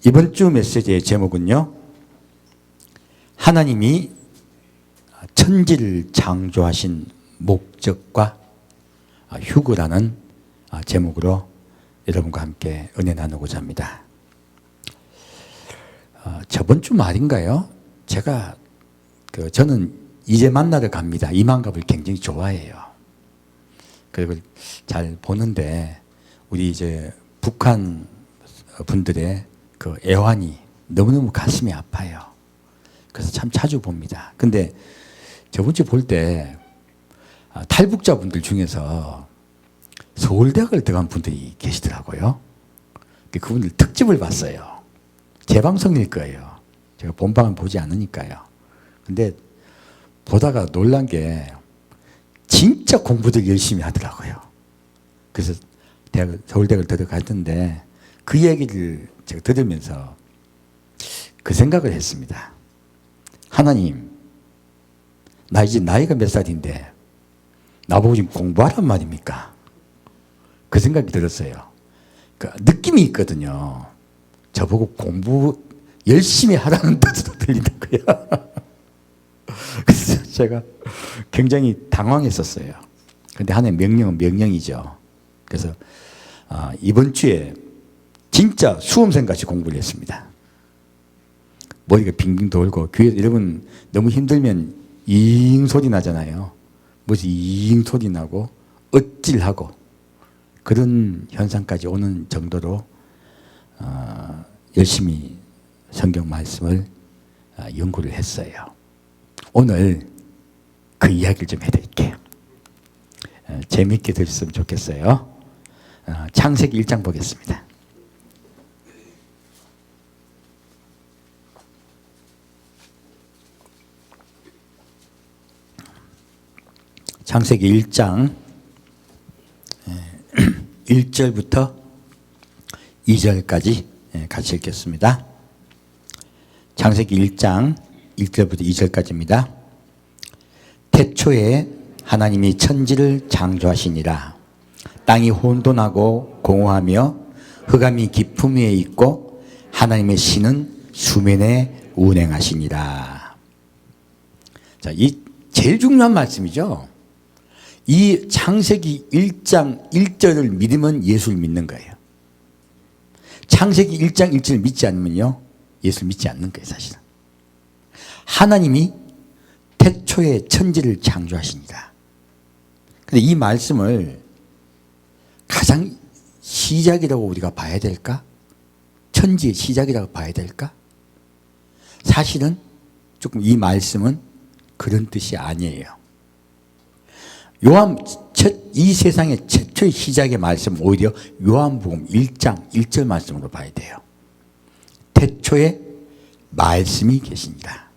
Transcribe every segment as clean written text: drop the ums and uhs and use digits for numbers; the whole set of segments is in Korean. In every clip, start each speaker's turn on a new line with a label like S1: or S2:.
S1: 이번 주 메시지의 제목은요, 하나님이 천지를 창조하신 목적과 휴거라는 제목으로 여러분과 함께 은혜 나누고자 합니다. 저번 주 말인가요? 저는 이제 만나러 갑니다. 이만갑을 굉장히 좋아해요. 그리고 잘 보는데 우리 이제 북한 분들의 그 애환이 너무너무 가슴이 아파요. 그래서 참 자주 봅니다. 근데 저번 주에 볼 때 탈북자분들 중에서 서울대학을 들어간 분들이 계시더라고요. 그분들 특집을 봤어요. 재방송일 거예요. 제가 본방은 보지 않으니까요. 근데 보다가 놀란 게 진짜 공부들 열심히 하더라고요. 그래서 서울대학을 들어갔는데 그 얘기를 제가 들으면서 그 생각을 했습니다. 하나님, 나 이제 나이가 몇 살인데 나보고 지금 공부하란 말입니까? 그 생각이 들었어요. 그 느낌이 있거든요. 저보고 공부 열심히 하라는 뜻으로 들리더라고요. 그래서 제가 굉장히 당황했었어요. 그런데 하나의 명령은 명령이죠. 그래서 이번 주에 진짜 수험생같이 공부를 했습니다. 머리가 빙빙 돌고 귀에 여러분 너무 힘들면 잉 소리 나잖아요. 뭐지 잉 소리 나고 어찔하고 그런 현상까지 오는 정도로 열심히 성경 말씀을 연구를 했어요. 오늘 그 이야기를 좀 해드릴게요. 재미있게 들으셨으면 좋겠어요. 창세기 1장 보겠습니다. 창세기 1장 1절부터 2절까지 같이 읽겠습니다. 창세기 1장 1절부터 2절까지입니다. 태초에 하나님이 천지를 창조하시니라. 땅이 혼돈하고 공허하며 흑암이 깊음 위에 있고 하나님의 신은 수면에 운행하시니라. 자, 이 제일 중요한 말씀이죠. 이 창세기 1장 1절을 믿으면 예수를 믿는 거예요. 창세기 1장 1절을 믿지 않으면요, 예수를 믿지 않는 거예요, 사실은. 하나님이 태초에 천지를 창조하십니다. 근데 이 말씀을 가장 시작이라고 우리가 봐야 될까? 천지의 시작이라고 봐야 될까? 사실은 조금 이 말씀은 그런 뜻이 아니에요. 이 세상의 최초의 시작의 말씀 오히려 요한복음 1장 1절 말씀으로 봐야 돼요. 태초에 말씀이 계십니다.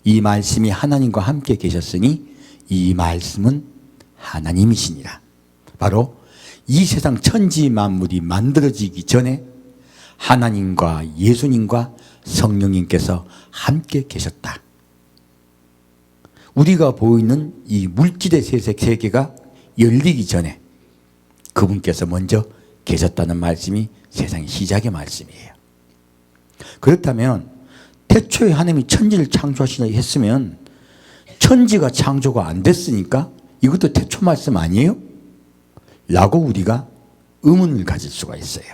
S1: 이 말씀이 하나님과 함께 계셨으니 이 말씀은 하나님이시니라. 바로 이 세상 천지 만물이 만들어지기 전에 하나님과 예수님과 성령님께서 함께 계셨다. 우리가 보이는 이 물질의 세계가 열리기 전에 그분께서 먼저 계셨다는 말씀이 세상의 시작의 말씀이에요. 그렇다면 태초에 하나님이 천지를 창조하시라 했으면 천지가 창조가 안 됐으니까 이것도 태초 말씀 아니에요? 라고 우리가 의문을 가질 수가 있어요.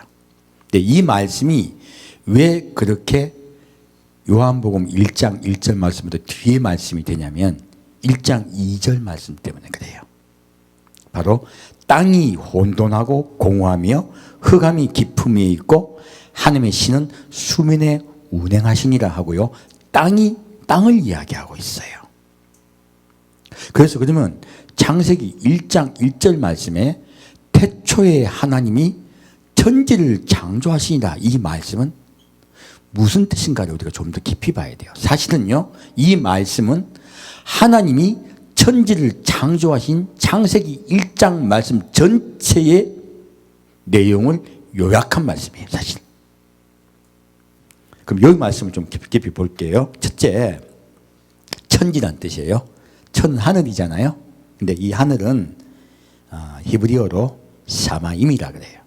S1: 근데 이 말씀이 왜 그렇게 요한복음 1장 1절 말씀부터 뒤에 말씀이 되냐면 1장 2절 말씀 때문에 그래요. 바로 땅이 혼돈하고 공허하며 흑암이 깊음 위에 있고 하나님의 신은 수면에 운행하시니라 하고요. 땅을 이야기하고 있어요. 그래서 그러면 창세기 1장 1절 말씀에 태초에 하나님이 천지를 창조하시니라 이 말씀은 무슨 뜻인가를 우리가 좀 더 깊이 봐야 돼요. 사실은요, 이 말씀은 하나님이 천지를 창조하신 창세기 1장 말씀 전체의 내용을 요약한 말씀이에요, 사실. 그럼 여기 말씀을 좀 깊이 볼게요. 첫째, 천지란 뜻이에요. 천은 하늘이잖아요. 근데 이 하늘은 히브리어로 샤마임이라 그래요.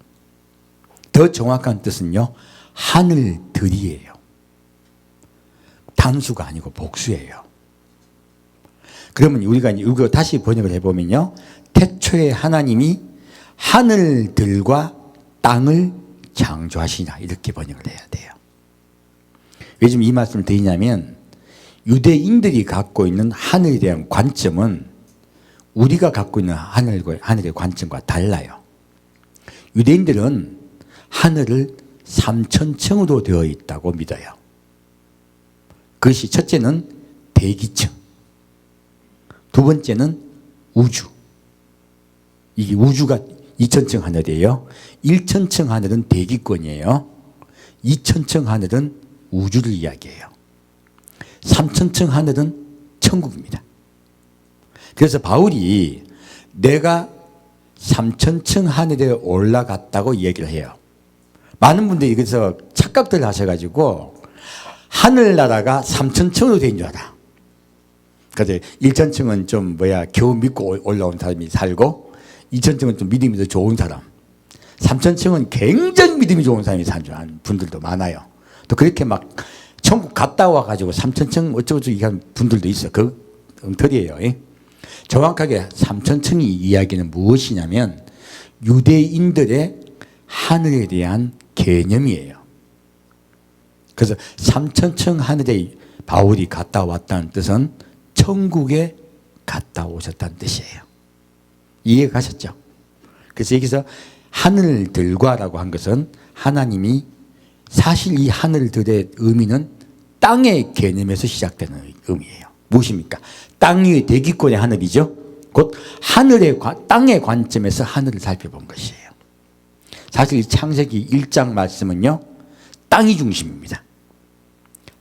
S1: 더 정확한 뜻은요, 하늘 들 들이에요. 단수가 아니고 복수예요. 그러면 우리가 이거 다시 번역을 해보면요. 태초에 하나님이 하늘들과 땅을 창조하시나 이렇게 번역을 해야 돼요. 왜 지금 이 말씀을 드리냐면 유대인들이 갖고 있는 하늘에 대한 관점은 우리가 갖고 있는 하늘의 관점과 달라요. 유대인들은 하늘을 3천층으로 되어 있다고 믿어요. 그것이 첫째는 대기층, 두 번째는 우주. 이게 우주가 2천층 하늘이에요. 1천층 하늘은 대기권이에요. 2천층 하늘은 우주를 이야기해요. 3천층 하늘은 천국입니다. 그래서 바울이 내가 3천층 하늘에 올라갔다고 얘기를 해요. 많은 분들이 그래서 착각들 하셔가지고 하늘나라가 3천층으로 된 줄 알아. 그래서 1천층은 좀 겨우 믿고 올라온 사람이 살고 2천층은 좀 믿음이 더 좋은 사람, 3천층은 굉장히 믿음이 좋은 사람이 사는 분들도 많아요. 또 그렇게 막 천국 갔다 와가지고 3천층 어쩌고저쩌고 얘기하는 분들도 있어. 그 엉터리예요. 정확하게 3천층이 이야기는 무엇이냐면 유대인들의 하늘에 대한 개념이에요. 그래서 3천층 하늘에 바울이 갔다 왔다는 뜻은 천국에 갔다 오셨다는 뜻이에요. 이해가 가셨죠? 그래서 여기서 하늘들과라고 한 것은 하나님이 사실 이 하늘들의 의미는 땅의 개념에서 시작되는 의미예요. 무엇입니까? 땅 위의 대기권의 하늘이죠. 곧 땅의 관점에서 하늘을 살펴본 것이에요. 사실 이 창세기 1장 말씀은요, 땅이 중심입니다.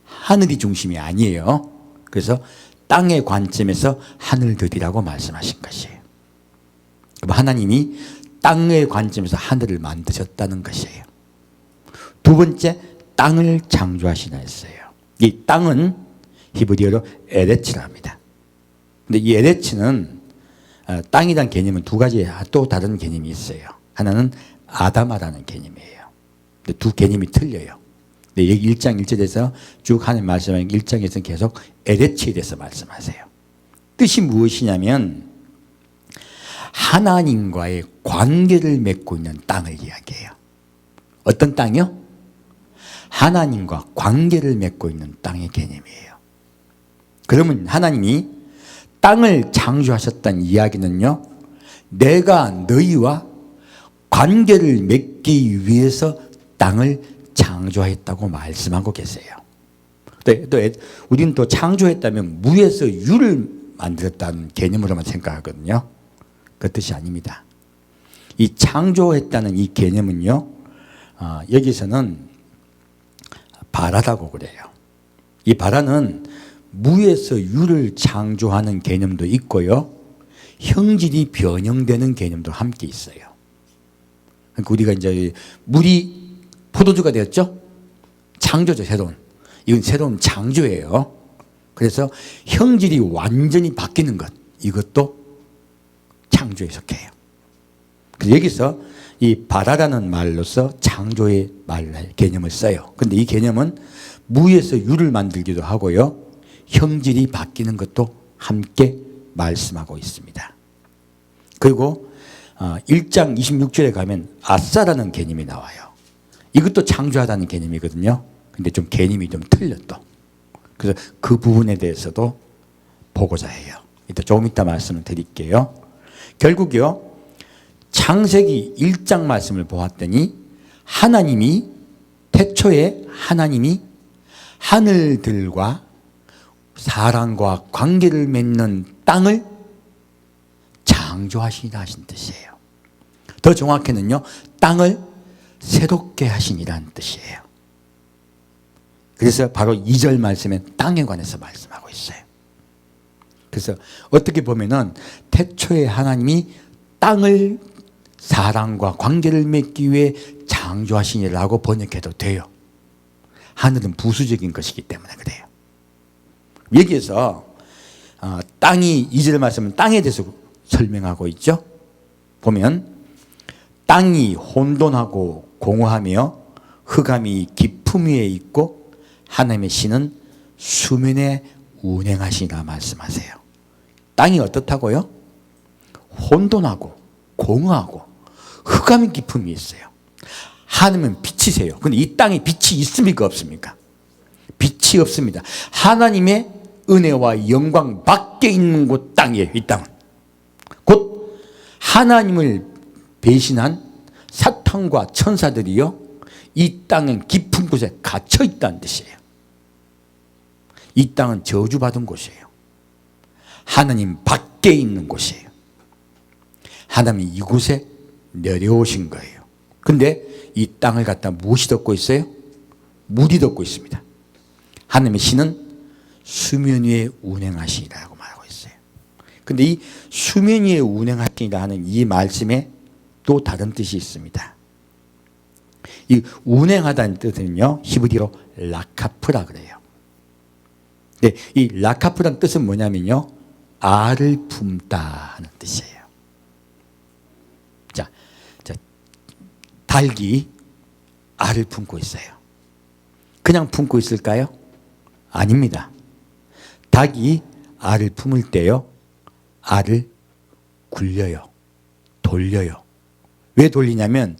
S1: 하늘이 중심이 아니에요. 그래서 땅의 관점에서 하늘들이라고 말씀하신 것이에요. 하나님이 땅의 관점에서 하늘을 만드셨다는 것이에요. 두 번째, 땅을 창조하시나 했어요. 이 땅은 히브리어로 에레츠라 합니다. 근데 이 에레츠는 땅이라는 개념은 두 가지 또 다른 개념이 있어요. 하나는 아다마라는 개념이에요. 근데 두 개념이 틀려요. 근데 여기 1장 1절에서 쭉 하나님 말씀하는 1장에서는 계속 에레츠에 대해서 말씀하세요. 뜻이 무엇이냐면 하나님과의 관계를 맺고 있는 땅을 이야기해요. 어떤 땅이요? 하나님과 관계를 맺고 있는 땅의 개념이에요. 그러면 하나님이 땅을 창조하셨다는 이야기는요, 내가 너희와 관계를 맺기 위해서 땅을 창조했다고 말씀하고 계세요. 또 우리는 또 창조했다면 무에서 유를 만들었다는 개념으로만 생각하거든요. 그 뜻이 아닙니다. 이 창조했다는 이 개념은요, 여기서는 바라다고 그래요. 이 바라는 무에서 유를 창조하는 개념도 있고요, 형질이 변형되는 개념도 함께 있어요. 그러니까 우리가 이제 물이 포도주가 되었죠? 창조죠, 새로운. 이건 새로운 창조예요. 그래서 형질이 완전히 바뀌는 것, 이것도 창조에 속해요. 그래서 여기서 이 바라라는 말로서 창조의 개념을 써요. 근데 이 개념은 무에서 유를 만들기도 하고요, 형질이 바뀌는 것도 함께 말씀하고 있습니다. 그리고 1장 26절에 가면 아싸라는 개념이 나와요. 이것도 창조하다는 개념이거든요. 근데 좀 개념이 좀 틀려 또. 그래서 그 부분에 대해서도 보고자 해요. 이따 조금 이따 말씀을 드릴게요. 결국요, 창세기 1장 말씀을 보았더니 하나님이 태초에 하나님이 하늘들과 사람과 관계를 맺는 땅을 창조하시니라 하신 뜻이에요. 더 정확히는요, 땅을 새롭게 하시니라는 뜻이에요. 그래서 바로 2절 말씀에 땅에 관해서 말씀하고 있어요. 그래서 어떻게 보면은 태초에 하나님이 땅을 사람과 관계를 맺기 위해 창조하시니라고 번역해도 돼요. 하늘은 부수적인 것이기 때문에 그래요. 여기에서 땅이 2절 말씀은 땅에 대해서 설명하고 있죠. 보면 땅이 혼돈하고 공허하며 흑암이 깊은 깊음 위에 있고 하나님의 신은 수면에 운행하시니라 말씀하세요. 땅이 어떻다고요? 혼돈하고 공허하고 흑암의 깊음이 있어요. 하나님은 빛이세요. 근데 이 땅에 빛이 있습니까 없습니까? 빛이 없습니다. 하나님의 은혜와 영광 밖에 있는 곳 땅이에요. 이 땅은 곧 하나님을 배신한 사탄과 천사들이요 이 땅은 깊은 곳에 갇혀 있다는 뜻이에요. 이 땅은 저주받은 곳이에요. 하나님 밖에 있는 곳이에요. 하나님이 이곳에 내려오신 거예요. 근데 이 땅을 갖다 무엇이 덮고 있어요? 물이 덮고 있습니다. 하나님의 신은 수면 위에 운행하시리라고 말하고 있어요. 근데 이 수면 위에 운행하시리라 하는 이 말씀에 또 다른 뜻이 있습니다. 이 운행하다는 뜻은요 히브리어로 라카프라 그래요. 네, 이 라카프라는 뜻은 뭐냐면요 알을 품다 하는 뜻이에요. 자, 닭이 알을 품고 있어요. 그냥 품고 있을까요? 아닙니다. 닭이 알을 품을 때요 알을 굴려요. 돌려요. 왜 돌리냐면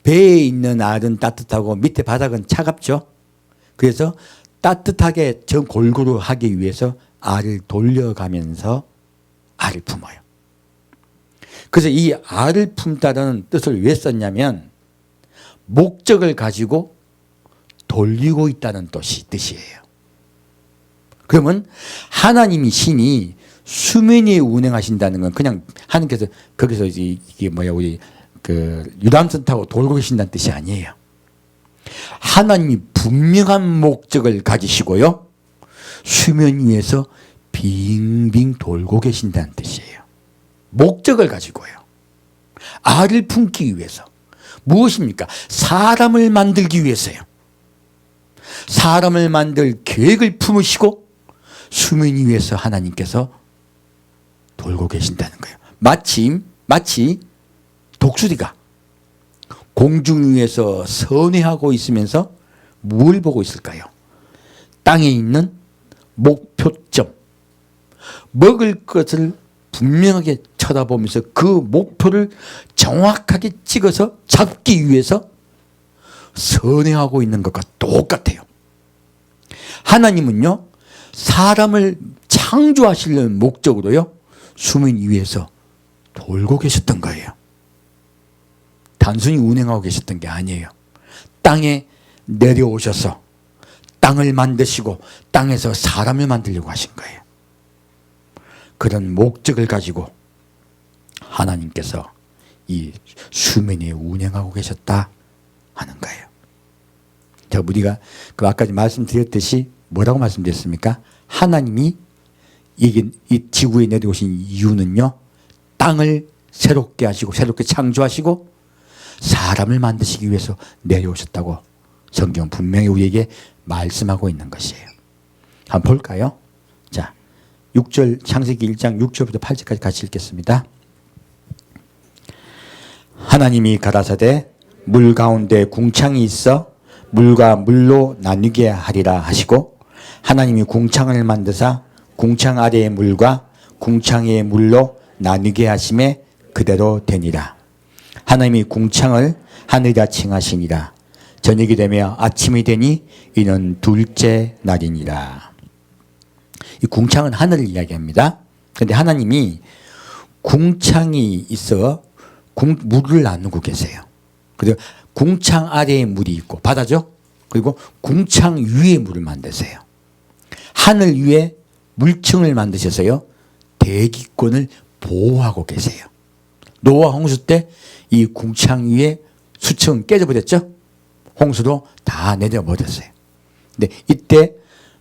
S1: 배에 있는 알은 따뜻하고 밑에 바닥은 차갑죠. 그래서 따뜻하게 저 골고루 하기 위해서 알을 돌려가면서 알을 품어요. 그래서 이 알을 품다라는 뜻을 왜 썼냐면 목적을 가지고 돌리고 있다는 뜻이에요. 그러면 하나님이 신이 수면 위에 운행하신다는 건 그냥 하나님께서 거기서 이게 뭐야 우리 그 유람선 타고 돌고 계신다는 뜻이 아니에요. 하나님이 분명한 목적을 가지시고요 수면 위에서 빙빙 돌고 계신다는 뜻이에요. 목적을 가지고요. 알을 품기 위해서. 무엇입니까? 사람을 만들기 위해서요. 사람을 만들 계획을 품으시고 수면 위에서 하나님께서 돌고 계신다는 거예요. 마치 독수리가 공중 위에서 선회하고 있으면서 뭘 보고 있을까요? 땅에 있는 목표점, 먹을 것을 분명하게 쳐다보면서 그 목표를 정확하게 찍어서 잡기 위해서 선회하고 있는 것과 똑같아요. 하나님은요 사람을 창조하시려는 목적으로요 수면 위에서 돌고 계셨던 거예요. 단순히 운행하고 계셨던 게 아니에요. 땅에 내려오셔서 땅을 만드시고 땅에서 사람을 만들려고 하신 거예요. 그런 목적을 가지고 하나님께서 이 수면에 운행하고 계셨다 하는 거예요. 자, 우리가 그 아까 말씀드렸듯이 뭐라고 말씀드렸습니까? 하나님이 이 지구에 내려오신 이유는요 땅을 새롭게 하시고 새롭게 창조하시고 사람을 만드시기 위해서 내려오셨다고 성경은 분명히 우리에게 말씀하고 있는 것이에요. 한번 볼까요? 자, 6절 창세기 1장 6절부터 8절까지 같이 읽겠습니다. 하나님이 가라사대 물 가운데 궁창이 있어 물과 물로 나뉘게 하리라 하시고 하나님이 궁창을 만드사 궁창 아래의 물과 궁창 위의 물로 나뉘게 하심에 그대로 되니라. 하나님이 궁창을 하늘이라 칭하시니라. 저녁이 되며 아침이 되니 이는 둘째 날이니라. 이 궁창은 하늘을 이야기합니다. 그런데 하나님이 궁창이 있어 물을 나누고 계세요. 그리고 궁창 아래에 물이 있고 바다죠. 그리고 궁창 위에 물을 만드세요. 하늘 위에 물층을 만드셔서요 대기권을 보호하고 계세요. 노아 홍수 때 이 궁창 위에 수층 깨져버렸죠. 홍수로 다 내려버렸어요. 근데 이때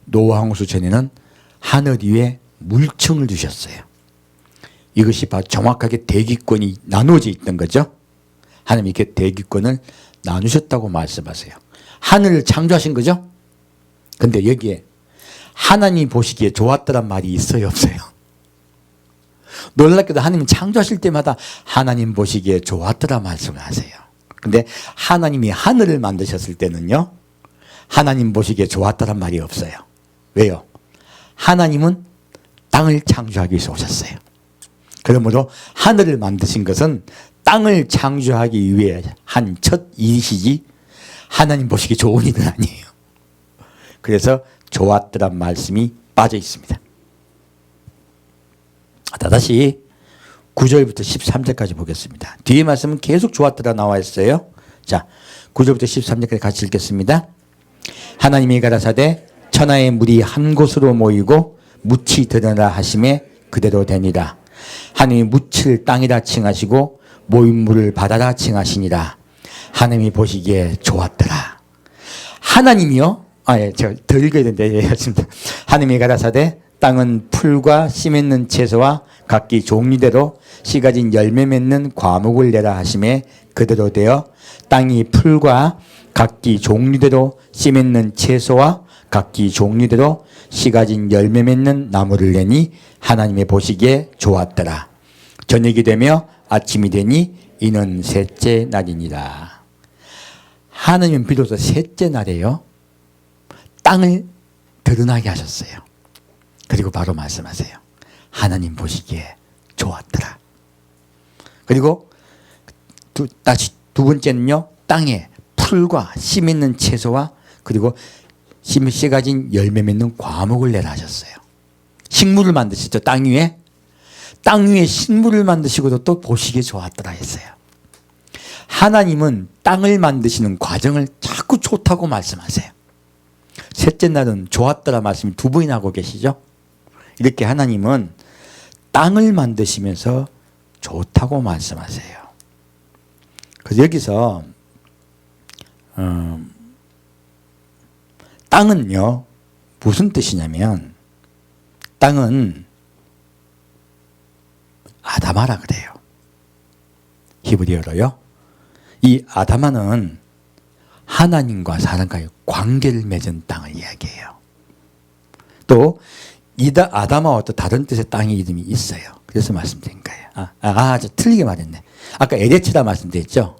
S1: 노아 홍수 전에는 하늘 위에 물층을 두셨어요. 이것이 바로 정확하게 대기권이 나누어져 있던 거죠. 하나님이 이렇게 대기권을 나누셨다고 말씀하세요. 하늘을 창조하신 거죠. 근데 여기에 하나님이 보시기에 좋았다란 말이 있어요 없어요? 놀랍게도 하나님 창조하실 때마다 하나님 보시기에 좋았더라 말씀을 하세요. 근데 하나님이 하늘을 만드셨을 때는요 하나님 보시기에 좋았다란 말이 없어요. 왜요? 하나님은 땅을 창조하기 위해서 오셨어요. 그러므로 하늘을 만드신 것은 땅을 창조하기 위해 한 첫 일이시지 하나님 보시기 좋은 일은 아니에요. 그래서 좋았더란 말씀이 빠져 있습니다. 다시 9절부터 13절까지 보겠습니다. 뒤에 말씀은 계속 좋았더라 나와 있어요. 자, 9절부터 13절까지 같이 읽겠습니다. 하나님이 가라사대 천하의 물이 한 곳으로 모이고 묻이 드러나라 하심에 그대로 되니라. 하나님이 묻을 땅이라 칭하시고 모인 물을 바다라 칭하시니라. 하나님이 보시기에 좋았더라. 하나님이요? 제가 더 읽어야 되는데, 하나님이 가라사대 땅은 풀과 씨 맺는 채소와 각기 종류대로 씨 가진 열매 맺는 과목을 내라 하심에 그대로 되어 땅이 풀과 각기 종류대로 씨 맺는 채소와 각기 종류대로 씨 가진 열매 맺는 나무를 내니 하나님의 보시기에 좋았더라. 저녁이 되며 아침이 되니 이는 셋째 날이니라. 하나님은 비로소 셋째 날에요 땅을 드러나게 하셨어요. 그리고 바로 말씀하세요. 하나님 보시기에 좋았더라. 그리고 두 번째는요, 땅에 풀과 씨 맺는 채소와 그리고 씨 가진 열매 맺는 과목을 내라 하셨어요. 식물을 만드시죠. 땅 위에 식물을 만드시고도 또 보시기에 좋았더라 했어요. 하나님은 땅을 만드시는 과정을 자꾸 좋다고 말씀하세요. 셋째 날은 좋았더라 말씀이 두 번이나 하고 계시죠. 이렇게 하나님은 땅을 만드시면서 좋다고 말씀하세요. 그래서 여기서 땅은요 무슨 뜻이냐면 땅은 아담아라 그래요. 히브리어로요. 이 아담아는 하나님과 사람과의 관계를 맺은 땅을 이야기해요. 또 아담아와 또 다른 뜻의 땅의 이름이 있어요. 그래서 말씀드린 거예요. 저 틀리게 말했네. 아까 에레츠라 말씀드렸죠.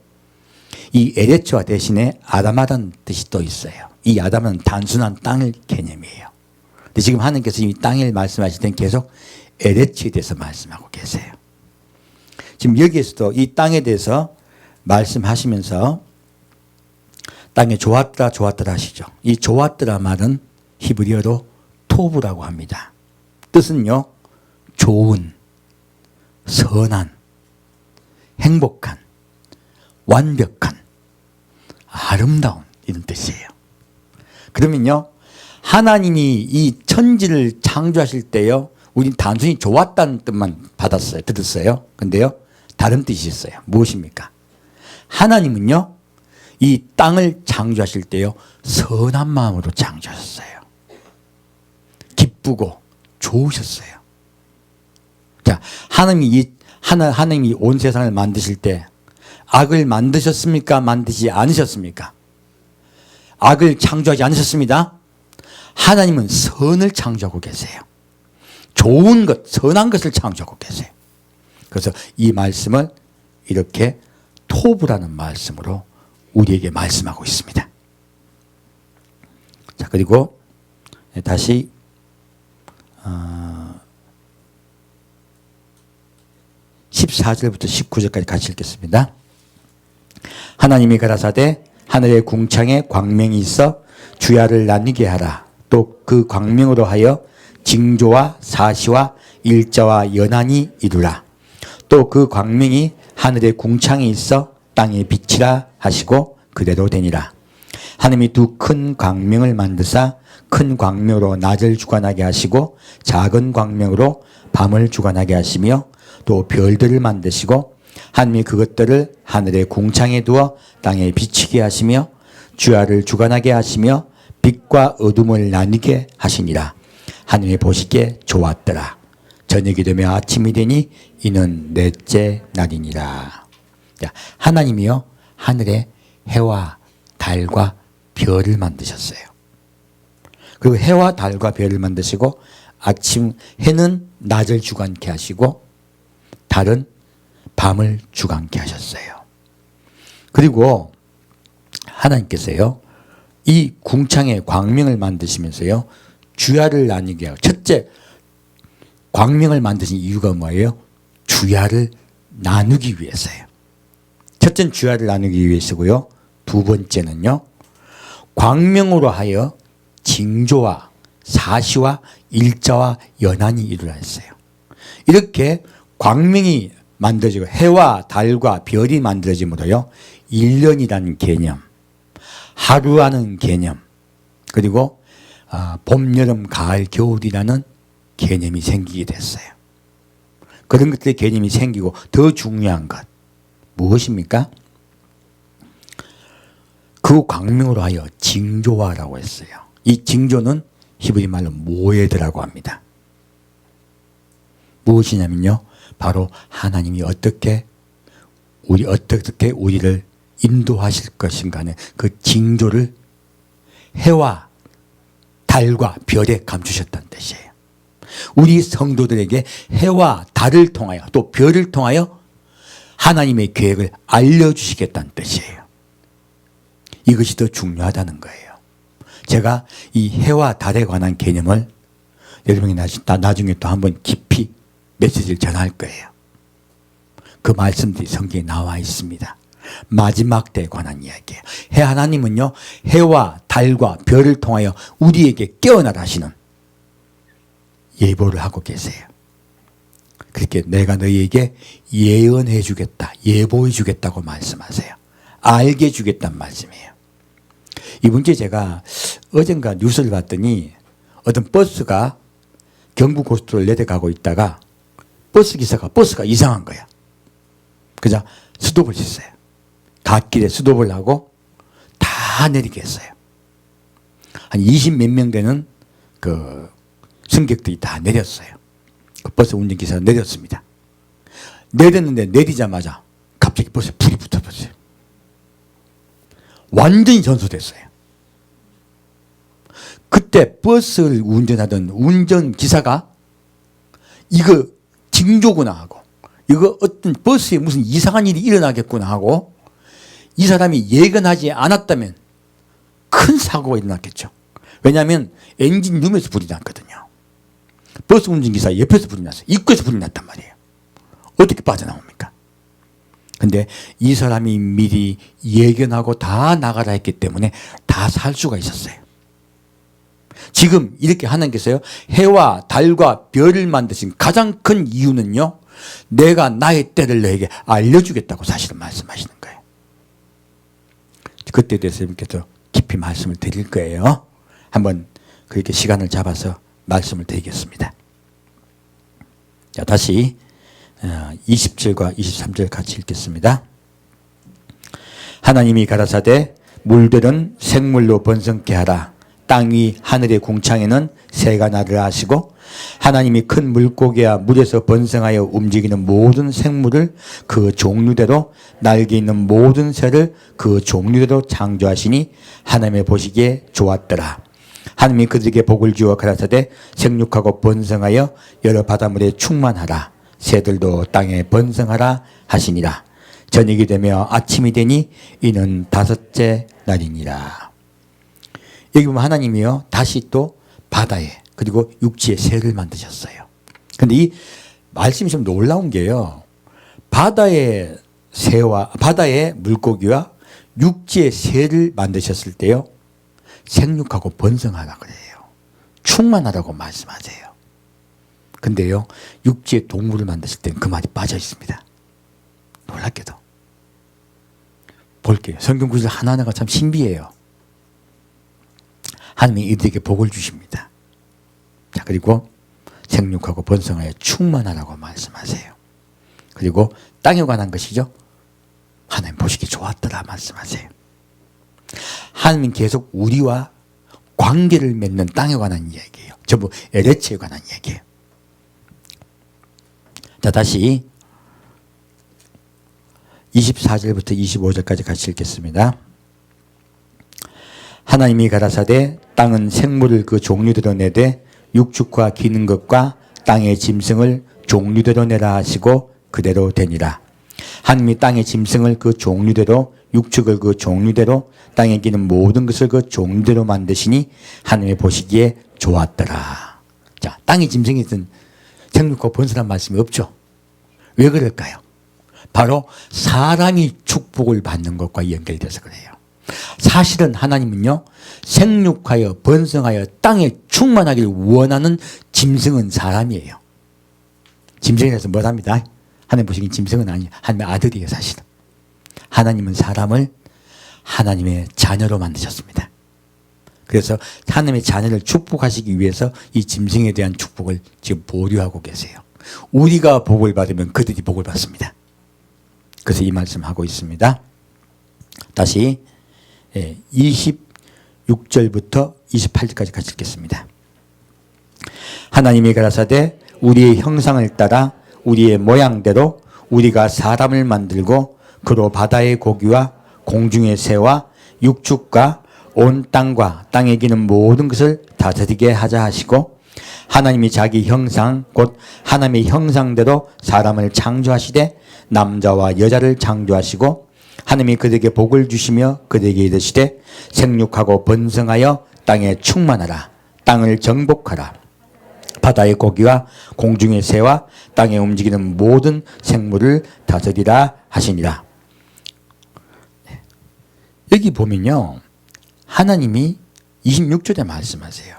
S1: 이 에레츠와 대신에 아담아라는 뜻이 또 있어요. 이 아담은 단순한 땅의 개념이에요. 근데 지금 하나님께서 이 땅을 말씀하실 때는 계속 에레츠에 대해서 말씀하고 계세요. 지금 여기에서도 이 땅에 대해서 말씀하시면서 땅에 좋았더라 좋았더라 하시죠. 이 좋았더라 말은 히브리어로 토브라고 합니다. 뜻은요 좋은, 선한, 행복한, 완벽한, 아름다운 이런 뜻이에요. 그러면요 하나님이 이 천지를 창조하실 때요 우린 단순히 좋았다는 뜻만 들었어요. 근데요 다른 뜻이 있어요. 무엇입니까? 하나님은요 이 땅을 창조하실 때요 선한 마음으로 창조하셨어요. 기쁘고 좋으셨어요. 자, 하나님이 온 세상을 만드실 때 악을 만드셨습니까? 만드지 않으셨습니까? 악을 창조하지 않으셨습니다. 하나님은 선을 창조하고 계세요. 좋은 것, 선한 것을 창조하고 계세요. 그래서 이 말씀을 이렇게 토브라는 말씀으로 우리에게 말씀하고 있습니다. 자, 그리고 다시 14절부터 19절까지 같이 읽겠습니다. 하나님이 가라사대 하늘의 궁창에 광명이 있어 주야를 나뉘게 하라. 또 그 광명으로 하여 징조와 사시와 일자와 연한이 이루라. 또 그 광명이 하늘의 궁창에 있어 땅에 빛이라 하시고 그대로 되니라. 하나님이 두 큰 광명을 만드사 큰 광명으로 낮을 주관하게 하시고 작은 광명으로 밤을 주관하게 하시며 또 별들을 만드시고 하나님이 그것들을 하늘의 궁창에 두어 땅에 비치게 하시며 주야를 주관하게 하시며 빛과 어둠을 나뉘게 하시니라. 하나님이 보시기에 좋았더라. 저녁이 되며 아침이 되니 이는 넷째 날이니라. 하나님이요 하늘에 해와 달과 별을 만드셨어요. 그리고 해와 달과 별을 만드시고 아침 해는 낮을 주관케 하시고 달은 밤을 주관케 하셨어요. 그리고 하나님께서요 이 궁창에 광명을 만드시면서요, 주야를 나뉘게 하고, 첫째, 광명을 만드신 이유가 뭐예요? 주야를 나누기 위해서예요. 첫째는 주야를 나누기 위해서고요. 두 번째는요, 광명으로 하여 징조와 사시와 일자와 연한이 일어났어요. 이렇게 광명이 만들어지고 해와 달과 별이 만들어짐으로요, 1년이라는 개념, 하루라는 개념, 그리고 봄, 여름, 가을, 겨울이라는 개념이 생기게 됐어요. 그런 것들의 개념이 생기고, 더 중요한 것 무엇입니까? 그 광명으로 하여 징조화라고 했어요. 이 징조는 히브리 말로 모에드라고 합니다. 무엇이냐면요, 바로 하나님이 어떻게 우리를 인도하실 것인가는 그 징조를 해와 달과 별에 감추셨다는 뜻이에요. 우리 성도들에게 해와 달을 통하여 또 별을 통하여 하나님의 계획을 알려주시겠다는 뜻이에요. 이것이 더 중요하다는 거예요. 제가 이 해와 달에 관한 개념을 여러분이 나중에 또 한번 깊이 메시지를 전할 거예요. 그 말씀들이 성경에 나와 있습니다. 마지막 때에 관한 이야기예요. 하나님은요, 해와 달과 별을 통하여 우리에게 깨어나라 하시는 예보를 하고 계세요. 그렇게 내가 너희에게 예언해 주겠다, 예보해 주겠다고 말씀하세요. 알게 주겠다는 말씀이에요. 이번 주에 제가 어젠가 뉴스를 봤더니 어떤 버스가 경부고속도로를 내려가고 있다가 버스가 이상한 거야. 그래서 스톱을 했어요. 갓길에 스톱을 하고 다 내리게 했어요. 한 20몇 명 되는 그 승객들이 다 내렸어요. 그 버스 운전기사가 내렸습니다. 내렸는데 내리자마자 갑자기 버스에 불이 붙어버렸어요. 완전히 전소됐어요. 그때 버스를 운전하던 운전기사가 이거 징조구나 하고, 이거 어떤 버스에 무슨 이상한 일이 일어나겠구나 하고, 이 사람이 예견하지 않았다면 큰 사고가 일어났겠죠. 왜냐하면 엔진 룸에서 불이 났거든요. 버스 운전기사 옆에서 불이 났어요. 입구에서 불이 났단 말이에요. 어떻게 빠져나옵니까? 근데 이 사람이 미리 예견하고 다 나가라 했기 때문에 다 살 수가 있었어요. 지금 이렇게 하나님께서요, 해와 달과 별을 만드신 가장 큰 이유는요, 내가 나의 때를 너에게 알려주겠다고 사실은 말씀하시는 거예요. 그때 대해서 여러분께서 깊이 말씀을 드릴 거예요. 한번 그렇게 시간을 잡아서 말씀을 드리겠습니다. 자, 다시 20절과 23절 같이 읽겠습니다. 하나님이 가라사대 물들은 생물로 번성케 하라. 땅 위 하늘의 궁창에는 새가 나르라 하시고, 하나님이 큰 물고기와 물에서 번성하여 움직이는 모든 생물을 그 종류대로, 날개 있는 모든 새를 그 종류대로 창조하시니 하나님의 보시기에 좋았더라. 하나님이 그들에게 복을 주어 가라사대 생육하고 번성하여 여러 바닷물에 충만하라. 새들도 땅에 번성하라 하시니라. 저녁이 되며 아침이 되니 이는 다섯째 날이니라. 여기 보면 하나님이요, 다시 또 바다에 그리고 육지에 새를 만드셨어요. 근데 이 말씀이 좀 놀라운 게요, 바다의 새와 바다의 물고기와 육지의 새를 만드셨을 때요, 생육하고 번성하라 그래요. 충만하라고 말씀하세요. 근데요, 육지의 동물을 만드실 때는 그 말이 빠져 있습니다. 놀랍게도. 볼게요. 성경 구절 하나하나가 참 신비해요. 하나님이 이들에게 복을 주십니다. 자, 그리고 생육하고 번성하여 충만하라고 말씀하세요. 그리고 땅에 관한 것이죠. 하나님 보시기 좋았더라 말씀하세요. 하나님은 계속 우리와 관계를 맺는 땅에 관한 이야기예요. 전부 에레츠에 관한 이야기예요. 자, 다시 24절부터 25절까지 같이 읽겠습니다. 하나님이 가라사대 땅은 생물을 그 종류대로 내되 육축과 기는 것과 땅의 짐승을 종류대로 내라 하시고 그대로 되니라. 하나님이 땅의 짐승을 그 종류대로 육축을 그 종류대로 땅에 기는 모든 것을 그 종류대로 만드시니 하나님이 보시기에 좋았더라. 자, 땅의 짐승이 있던 생육하고 번성한 말씀이 없죠. 왜 그럴까요? 바로 사람이 축복을 받는 것과 연결돼서 그래요. 사실은 하나님은요, 생육하여 번성하여 땅에 충만하기를 원하는 짐승은 사람이에요. 짐승이라서 뭐랍니다. 하나님 보시기엔 짐승은 아니에요. 하나님의 아들이에요. 사실은 하나님은 사람을 하나님의 자녀로 만드셨습니다. 그래서 하나님의 자녀를 축복하시기 위해서 이 짐승에 대한 축복을 지금 보류하고 계세요. 우리가 복을 받으면 그들이 복을 받습니다. 그래서 이 말씀하고 있습니다. 다시 26절부터 28절까지 같이 읽겠습니다. 하나님이 가라사대 우리의 형상을 따라 우리의 모양대로 우리가 사람을 만들고 그로 바다의 고기와 공중의 새와 육축과 온 땅과 땅에 기는 모든 것을 다스리게 하자 하시고 하나님이 자기 형상 곧 하나님의 형상대로 사람을 창조하시되 남자와 여자를 창조하시고 하나님이 그들에게 복을 주시며 그들에게 이르시되 생육하고 번성하여 땅에 충만하라 땅을 정복하라 바다의 고기와 공중의 새와 땅에 움직이는 모든 생물을 다스리라 하시니라. 여기 보면요, 하나님이 26절에 말씀하세요.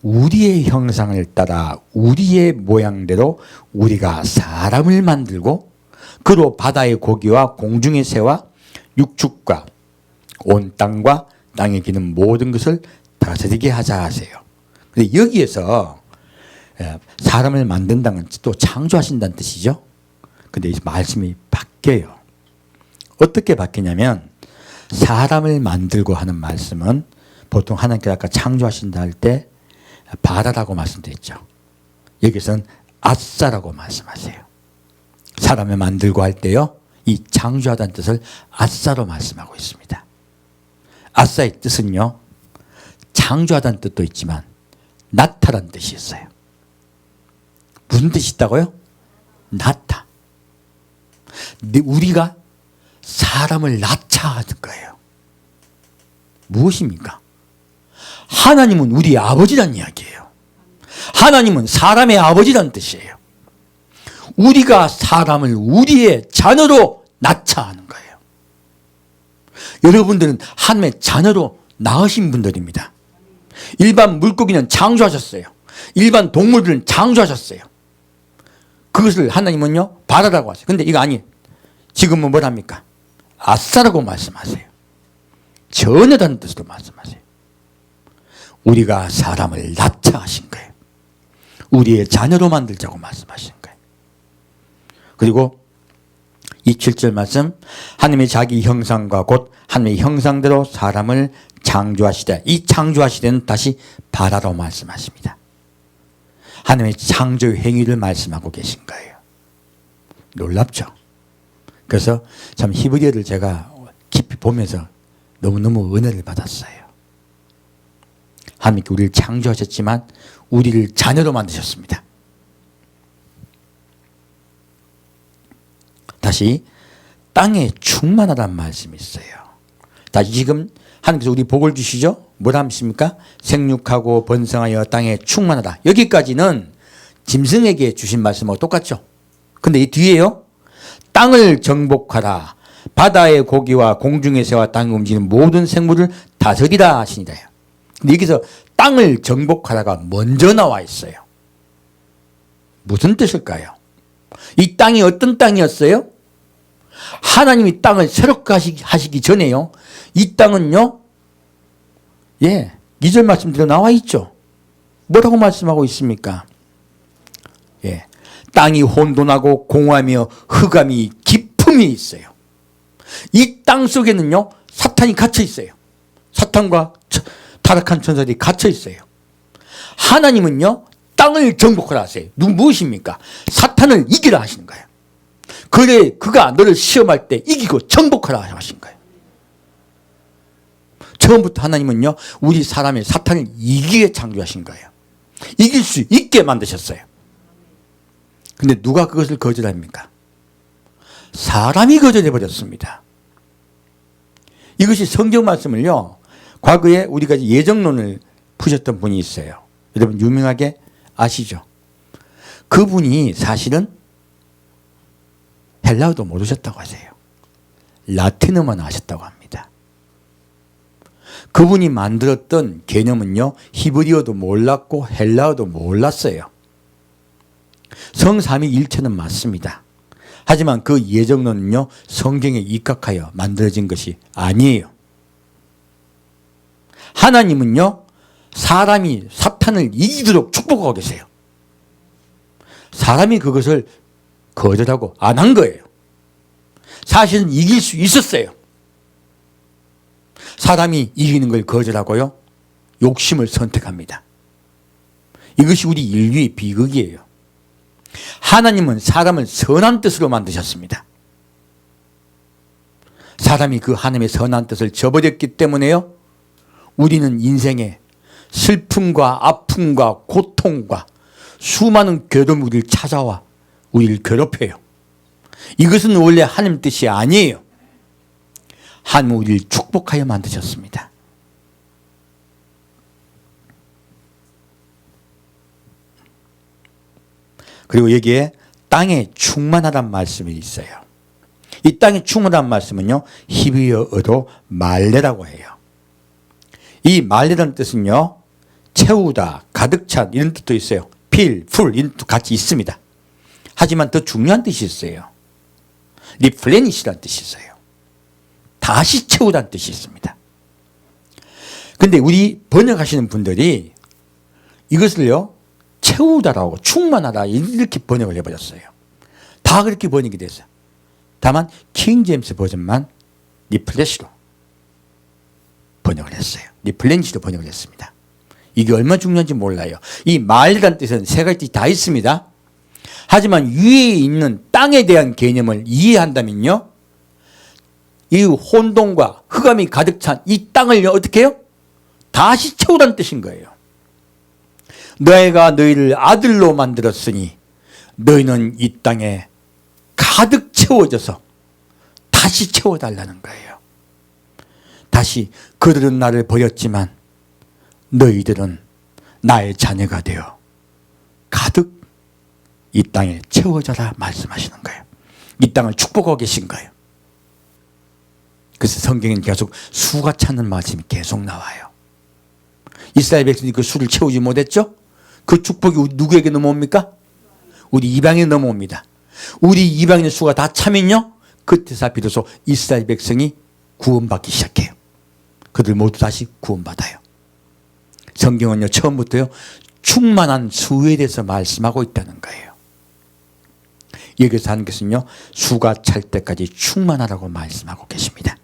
S1: 우리의 형상을 따라 우리의 모양대로 우리가 사람을 만들고 그로 바다의 고기와 공중의 새와 육축과 온 땅과 땅에 기는 모든 것을 다스리게 하자 하세요. 근데 여기에서 사람을 만든다는 또 창조하신다는 뜻이죠. 근데 이 말씀이 바뀌어요. 어떻게 바뀌냐면 사람을 만들고 하는 말씀은 보통 하나님께서 아까 창조하신다 할 때 바라라고 말씀드렸죠. 여기서는 아싸라고 말씀하세요. 사람을 만들고 할 때요, 이 창조하다는 뜻을 아싸로 말씀하고 있습니다. 아싸의 뜻은요, 창조하다는 뜻도 있지만 나타라는 뜻이 있어요. 무슨 뜻이 있다고요? 나타. 근데 우리가 사람을 낳자 하는 거예요. 무엇입니까? 하나님은 우리의 아버지라는 이야기예요. 하나님은 사람의 아버지라는 뜻이에요. 우리가 사람을 우리의 자녀로 낳자 하는 거예요. 여러분들은 하나님의 자녀로 낳으신 분들입니다. 일반 물고기는 창조하셨어요. 일반 동물들은 창조하셨어요. 그것을 하나님은요, 바라라고 하세요. 근데 이거 아니에요. 지금은 뭐랍니까? 아싸라고 말씀하세요. 전혀 다른 뜻으로 말씀하세요. 우리가 사람을 낳자 하신 거예요. 우리의 자녀로 만들자고 말씀하신 거예요. 그리고 이 7절 말씀, 하나님의 자기 형상과 곧 하나님의 형상대로 사람을 창조하시되, 이 창조하시되는 다시 바라라고 말씀하십니다. 하나님의 창조 행위를 말씀하고 계신 거예요. 놀랍죠? 그래서 참 히브리어를 제가 깊이 보면서 너무너무 은혜를 받았어요. 하나님께 우리를 창조하셨지만 우리를 자녀로 만드셨습니다. 다시 땅에 충만하다는 말씀이 있어요. 다시 지금 하나님께서 우리 복을 주시죠? 뭐라 하십니까? 생육하고 번성하여 땅에 충만하다. 여기까지는 짐승에게 주신 말씀하고 똑같죠? 근데 이 뒤에요, 땅을 정복하라. 바다의 고기와 공중의 새와 땅에 움직이는 모든 생물을 다스리라 하시니라. 근데 여기서 땅을 정복하라가 먼저 나와 있어요. 무슨 뜻일까요? 이 땅이 어떤 땅이었어요? 하나님이 땅을 새롭게 하시기 전에요, 이 땅은요, 2절 말씀대로 나와 있죠. 뭐라고 말씀하고 있습니까? 땅이 혼돈하고 공허하며 흑암이 깊음이 있어요. 이 땅 속에는요, 사탄이 갇혀 있어요. 사탄과 타락한 천사들이 갇혀 있어요. 하나님은요, 땅을 정복하라 하세요. 무엇입니까? 사탄을 이기라 하시는 거예요. 그래, 그가 너를 시험할 때 이기고 정복하라 하신 거예요. 처음부터 하나님은요, 우리 사람의 사탄을 이기게 창조하신 거예요. 이길 수 있게 만드셨어요. 근데 누가 그것을 거절합니까? 사람이 거절해버렸습니다. 이것이 성경 말씀을요, 과거에 우리가 예정론을 푸셨던 분이 있어요. 여러분 유명하게 아시죠? 그분이 사실은 헬라어도 모르셨다고 하세요. 라틴어만 아셨다고 합니다. 그분이 만들었던 개념은요, 히브리어도 몰랐고 헬라어도 몰랐어요. 성삼위일체는 맞습니다. 하지만 그 예정론은요, 성경에 입각하여 만들어진 것이 아니에요. 하나님은요, 사람이 사탄을 이기도록 축복하고 계세요. 사람이 그것을 거절하고 안 한 거예요. 사실은 이길 수 있었어요. 사람이 이기는 걸 거절하고요, 욕심을 선택합니다. 이것이 우리 인류의 비극이에요. 하나님은 사람을 선한 뜻으로 만드셨습니다. 사람이 그 하나님의 선한 뜻을 저버렸기 때문에요, 우리는 인생에 슬픔과 아픔과 고통과 수많은 괴로움이 우리를 찾아와 우리를 괴롭혀요. 이것은 원래 하나님 뜻이 아니에요. 하나님은 우리를 축복하여 만드셨습니다. 그리고 여기에 땅에 충만하다는 말씀이 있어요. 이 땅에 충만한 말씀은요, 히브리어로 말레라고 해요. 이 말레라는 뜻은요, 채우다, 가득 찬 이런 뜻도 있어요. 필, 풀 이런 뜻도 같이 있습니다. 하지만 더 중요한 뜻이 있어요. 리플레니시라는 뜻이 있어요. 다시 채우다는 뜻이 있습니다. 그런데 우리 번역하시는 분들이 이것을요, 채우다라고 충만하다 이렇게 번역을 해버렸어요. 다 그렇게 번역이 됐어요. 다만 킹제임스 버전만 리플레시로 번역을 했어요. 리플레니시로 번역을 했습니다. 이게 얼마나 중요한지 몰라요. 이 말이라는 뜻은 세 가지 뜻이 다 있습니다. 하지만 위에 있는 땅에 대한 개념을 이해한다면요, 이 혼돈과 흑암이 가득 찬 이 땅을 어떻게 해요? 다시 채우라는 뜻인 거예요. 내가 너희를 아들로 만들었으니 너희는 이 땅에 가득 채워져서 다시 채워달라는 거예요. 다시 그들은 나를 버렸지만 너희들은 나의 자녀가 되어 가득 이 땅에 채워져라 말씀하시는 거예요. 이 땅을 축복하고 계신 거예요. 그래서 성경에는 계속 수가 차는 말씀이 계속 나와요. 이스라엘 백성이 그 수를 채우지 못했죠? 그 축복이 누구에게 넘어옵니까? 우리 이방인에 넘어옵니다. 우리 이방인의 수가 다 차면요, 그때서 비로소 이스라엘 백성이 구원받기 시작해요. 그들 모두 다시 구원받아요. 성경은요, 처음부터요, 충만한 수에 대해서 말씀하고 있다는 거예요. 여기서 하는 것은요, 수가 찰 때까지 충만하라고 말씀하고 계십니다.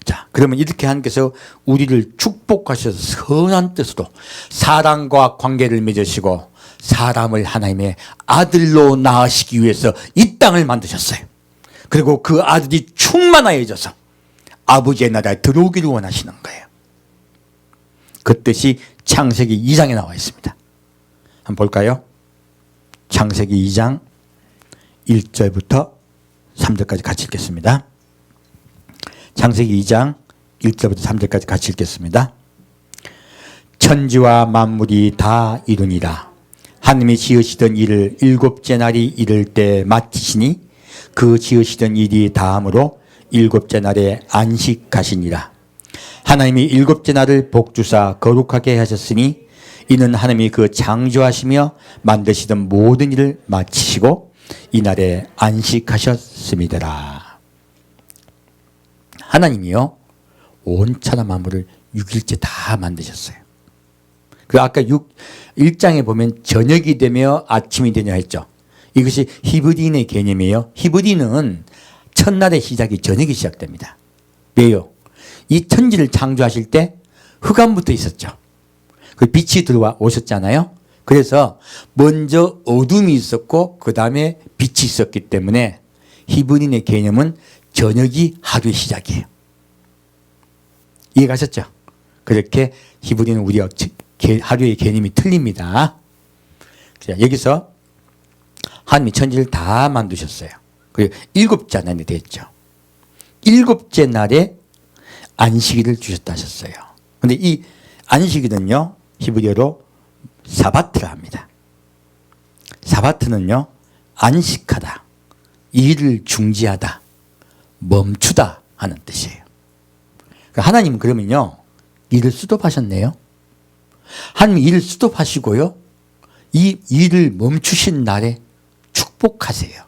S1: 자, 그러면 이렇게 하나님께서 우리를 축복하셔서 선한 뜻으로 사람과 관계를 맺으시고 사람을 하나님의 아들로 낳으시기 위해서 이 땅을 만드셨어요. 그리고 그 아들이 충만하여져서 아버지의 나라에 들어오기를 원하시는 거예요. 그 뜻이 창세기 2장에 나와 있습니다. 한번 볼까요? 창세기 2장 1절부터 3절까지 같이 읽겠습니다. 창세기 2장 1절부터 3절까지 같이 읽겠습니다. 천지와 만물이 다 이루니라. 하나님이 지으시던 일을 일곱째 날이 이를 때 마치시니 그 지으시던 일이 다함으로 일곱째 날에 안식하시니라. 하나님이 일곱째 날을 복주사 거룩하게 하셨으니 이는 하나님이 그 창조하시며 만드시던 모든 일을 마치시고 이 날에 안식하셨음이더라. 하나님이요, 온 천하 만물을 6일째 다 만드셨어요. 그 아까 1장에 보면 저녁이 되며 아침이 되냐 했죠. 이것이 히브리인의 개념이에요. 히브리는 첫날의 시작이 저녁이 시작됩니다. 왜요? 이 천지를 창조하실 때 흑암부터 있었죠. 그 빛이 들어와 오셨잖아요. 그래서 먼저 어둠이 있었고 그 다음에 빛이 있었기 때문에 히브리인의 개념은 저녁이 하루의 시작이에요. 이해가셨죠? 그렇게 히브리는 우리와 하루의 개념이 틀립니다. 여기서 하나님이 천지를 다 만드셨어요. 그리고 일곱째 날이 됐죠. 일곱째 날에 안식일을 주셨다 하셨어요. 그런데 이 안식일은요, 히브리어로 사바트라 합니다. 사바트는요, 안식하다, 일을 중지하다, 멈추다 하는 뜻이에요. 하나님은 그러면요, 일을 스톱하셨네요. 하나님 일을 스톱하시고요, 이 일을 멈추신 날에 축복하세요.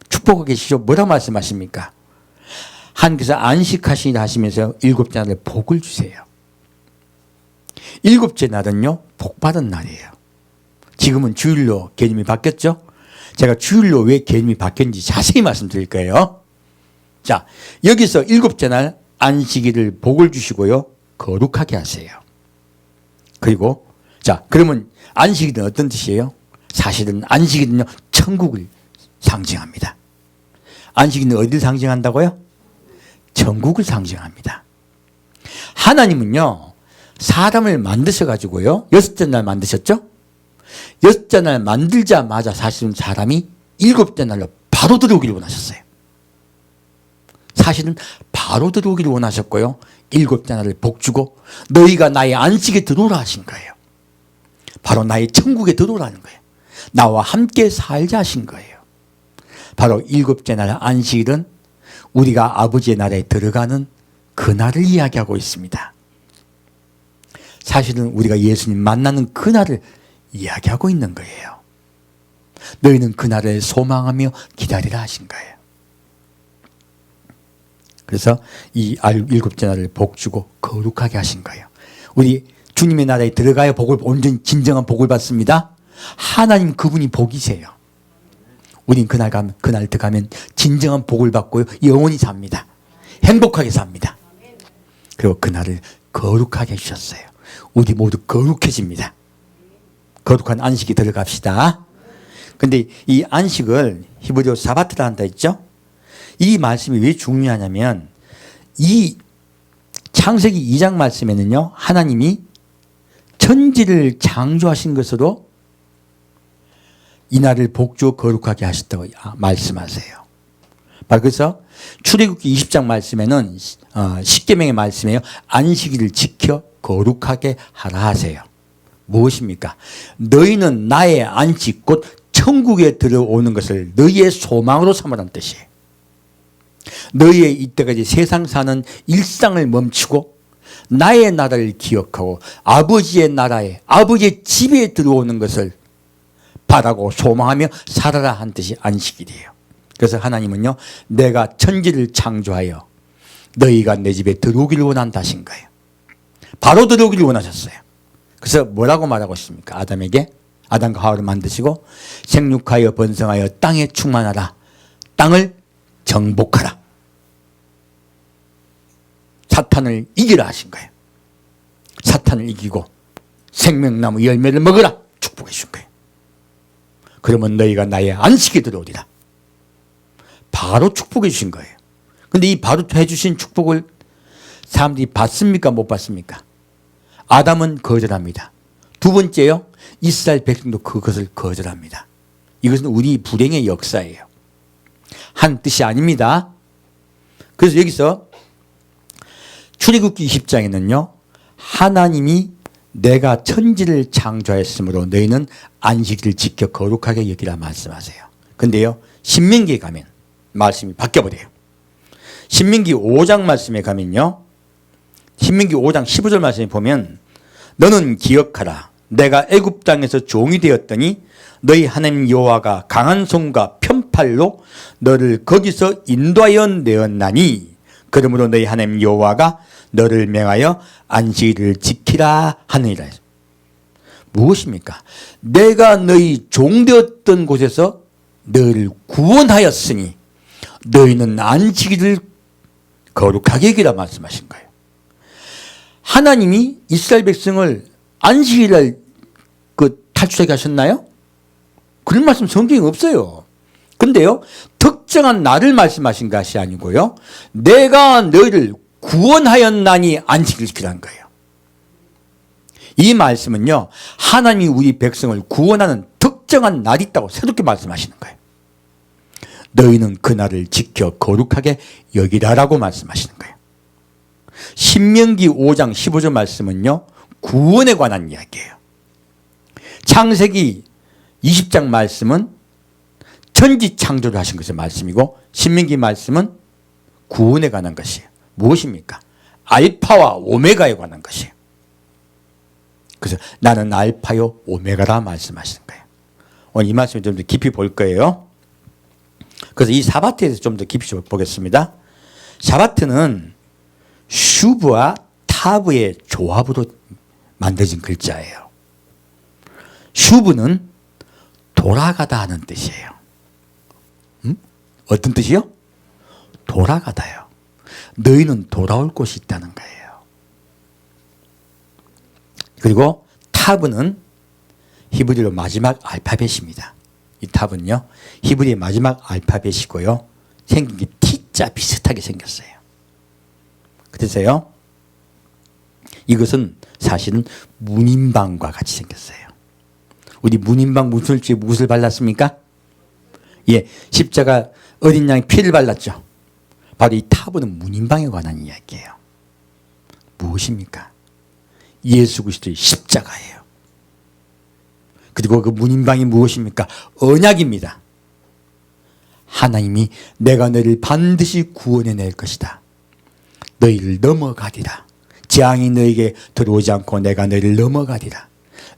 S1: 축복하고 계시죠? 뭐라고 말씀하십니까? 하나님께서 안식하시라 하시면서 일곱째 날에 복을 주세요. 일곱째 날은요, 복받은 날이에요. 지금은 주일로 개념이 바뀌었죠? 제가 주일로 왜 개념이 바뀌었는지 자세히 말씀드릴 거예요. 자, 여기서 일곱째 날 안식일을 복을 주시고요, 거룩하게 하세요. 그리고 자, 그러면 안식일은 어떤 뜻이에요? 사실은 안식일은요, 천국을 상징합니다. 안식일은 어디를 상징한다고요? 천국을 상징합니다. 하나님은요, 사람을 만드셔가지고요, 여섯째 날 만드셨죠? 여섯째 날 만들자마자 사실은 사람이 일곱째 날로 바로 들어오기를 원하셨어요. 사실은 바로 들어오기를 원하셨고요, 일곱째 날을 복주고 너희가 나의 안식에 들어오라 하신 거예요. 바로 나의 천국에 들어오라는 거예요. 나와 함께 살자 하신 거예요. 바로 일곱째 날 안식일은 우리가 아버지의 나라에 들어가는 그날을 이야기하고 있습니다. 사실은 우리가 예수님 만나는 그날을 이야기하고 있는 거예요. 너희는 그날을 소망하며 기다리라 하신 거예요. 그래서 이 일곱째 날을 복주고 거룩하게 하신 거예요. 우리 주님의 나라에 들어가야 복을, 온전히 진정한 복을 받습니다. 하나님 그분이 복이세요. 우린 그날 들어가면 진정한 복을 받고요, 영원히 삽니다. 행복하게 삽니다. 그리고 그날을 거룩하게 해주셨어요. 우리 모두 거룩해집니다. 거룩한 안식이 들어갑시다. 근데 이 안식을 히브리어 사바트라 한다 했죠? 이 말씀이 왜 중요하냐면, 이 창세기 2장 말씀에는요, 하나님이 천지를 창조하신 것으로 이날을 복주어 거룩하게 하셨다고 말씀하세요. 바로 그래서 출애굽기 20장 말씀에는 십계명의 말씀에요, 안식일을 지켜 거룩하게 하라 하세요. 무엇입니까? 너희는 나의 안식 곧 천국에 들어오는 것을 너희의 소망으로 삼으라는 뜻이에요. 너희의 이때까지 세상 사는 일상을 멈추고 나의 나라를 기억하고 아버지의 나라에, 아버지의 집에 들어오는 것을 바라고 소망하며 살아라 한 뜻이 안식일이에요. 그래서 하나님은요, 내가 천지를 창조하여 너희가 내 집에 들어오기를 원한다 하신 거예요. 바로 들어오기를 원하셨어요. 그래서 뭐라고 말하고 있습니까? 아담에게, 아담과 하와를 만드시고 생육하여 번성하여 땅에 충만하라, 땅을 정복하라, 사탄을 이기라 하신 거예요. 사탄을 이기고 생명나무 열매를 먹으라 축복해 준 거예요. 그러면 너희가 나의 안식에 들어오리라. 바로 축복해 주신 거예요. 근데 이 바로 해주신 축복을 사람들이 받습니까? 못 받습니까? 아담은 거절합니다. 두 번째요, 이스라엘 백성도 그것을 거절합니다. 이것은 우리 불행의 역사예요. 한 뜻이 아닙니다. 그래서 여기서 출애굽기 20장에는요, 하나님이 내가 천지를 창조하였으므로 너희는 안식일을 지켜 거룩하게 여기라 말씀하세요. 근데요, 신명기에 가면 말씀이 바뀌어버려요. 신명기 5장 말씀에 가면요, 신명기 5장 15절 말씀에 보면, 너는 기억하라, 내가 애굽 땅에서 종이 되었더니 너희 하나님 여호와가 강한 손과 편팔로 너를 거기서 인도하여 내었나니, 그러므로 너희 하나님 여호와가 너를 명하여 안식일을 지키라 하느니라. 무엇입니까? 내가 너희 종되었던 곳에서 너를 구원하였으니 너희는 안식일을 거룩하게 여기라 말씀하신 거예요. 하나님이 이스라엘 백성을 안식일을 탈출하게 하셨나요? 그런 말씀 성경에 없어요. 근데요, 특정한 날을 말씀하신 것이 아니고요, 내가 너희를 구원하였나니 안식일을 지키라는 거예요. 이 말씀은요, 하나님이 우리 백성을 구원하는 특정한 날이 있다고 새롭게 말씀하시는 거예요. 너희는 그날을 지켜 거룩하게 여기라라고 말씀하시는 거예요. 신명기 5장 15절 말씀은요, 구원에 관한 이야기예요. 창세기 20장 말씀은 천지 창조를 하신 것의 말씀이고, 신명기 말씀은 구원에 관한 것이에요. 무엇입니까? 알파와 오메가에 관한 것이에요. 그래서 나는 알파요 오메가라 말씀하시는 거예요. 오늘 이 말씀을 좀 더 깊이 볼 거예요. 그래서 이 사바트에 대해서 좀 더 깊이 보겠습니다. 사바트는 슈브와 타브의 조합으로 만들어진 글자예요. 슈브는 돌아가다 하는 뜻이에요. 어떤 뜻이요? 돌아가다요. 너희는 돌아올 곳이 있다는 거예요. 그리고 타브는 히브리어 마지막 알파벳입니다. 이 탑은요, 히브리의 마지막 알파벳이고요. 생긴 게 T자 비슷하게 생겼어요. 그래서요, 이것은 사실은 문인방과 같이 생겼어요. 우리 문인방 무엇을 발랐습니까? 예, 십자가 어린 양의 피를 발랐죠. 바로 이 타브는 문인방에 관한 이야기예요. 무엇입니까? 예수 그리스도의 십자가예요. 그리고 그 문인방이 무엇입니까? 언약입니다. 하나님이 내가 너희를 반드시 구원해낼 것이다. 너희를 넘어가리라. 재앙이 너에게 들어오지 않고 내가 너희를 넘어가리라.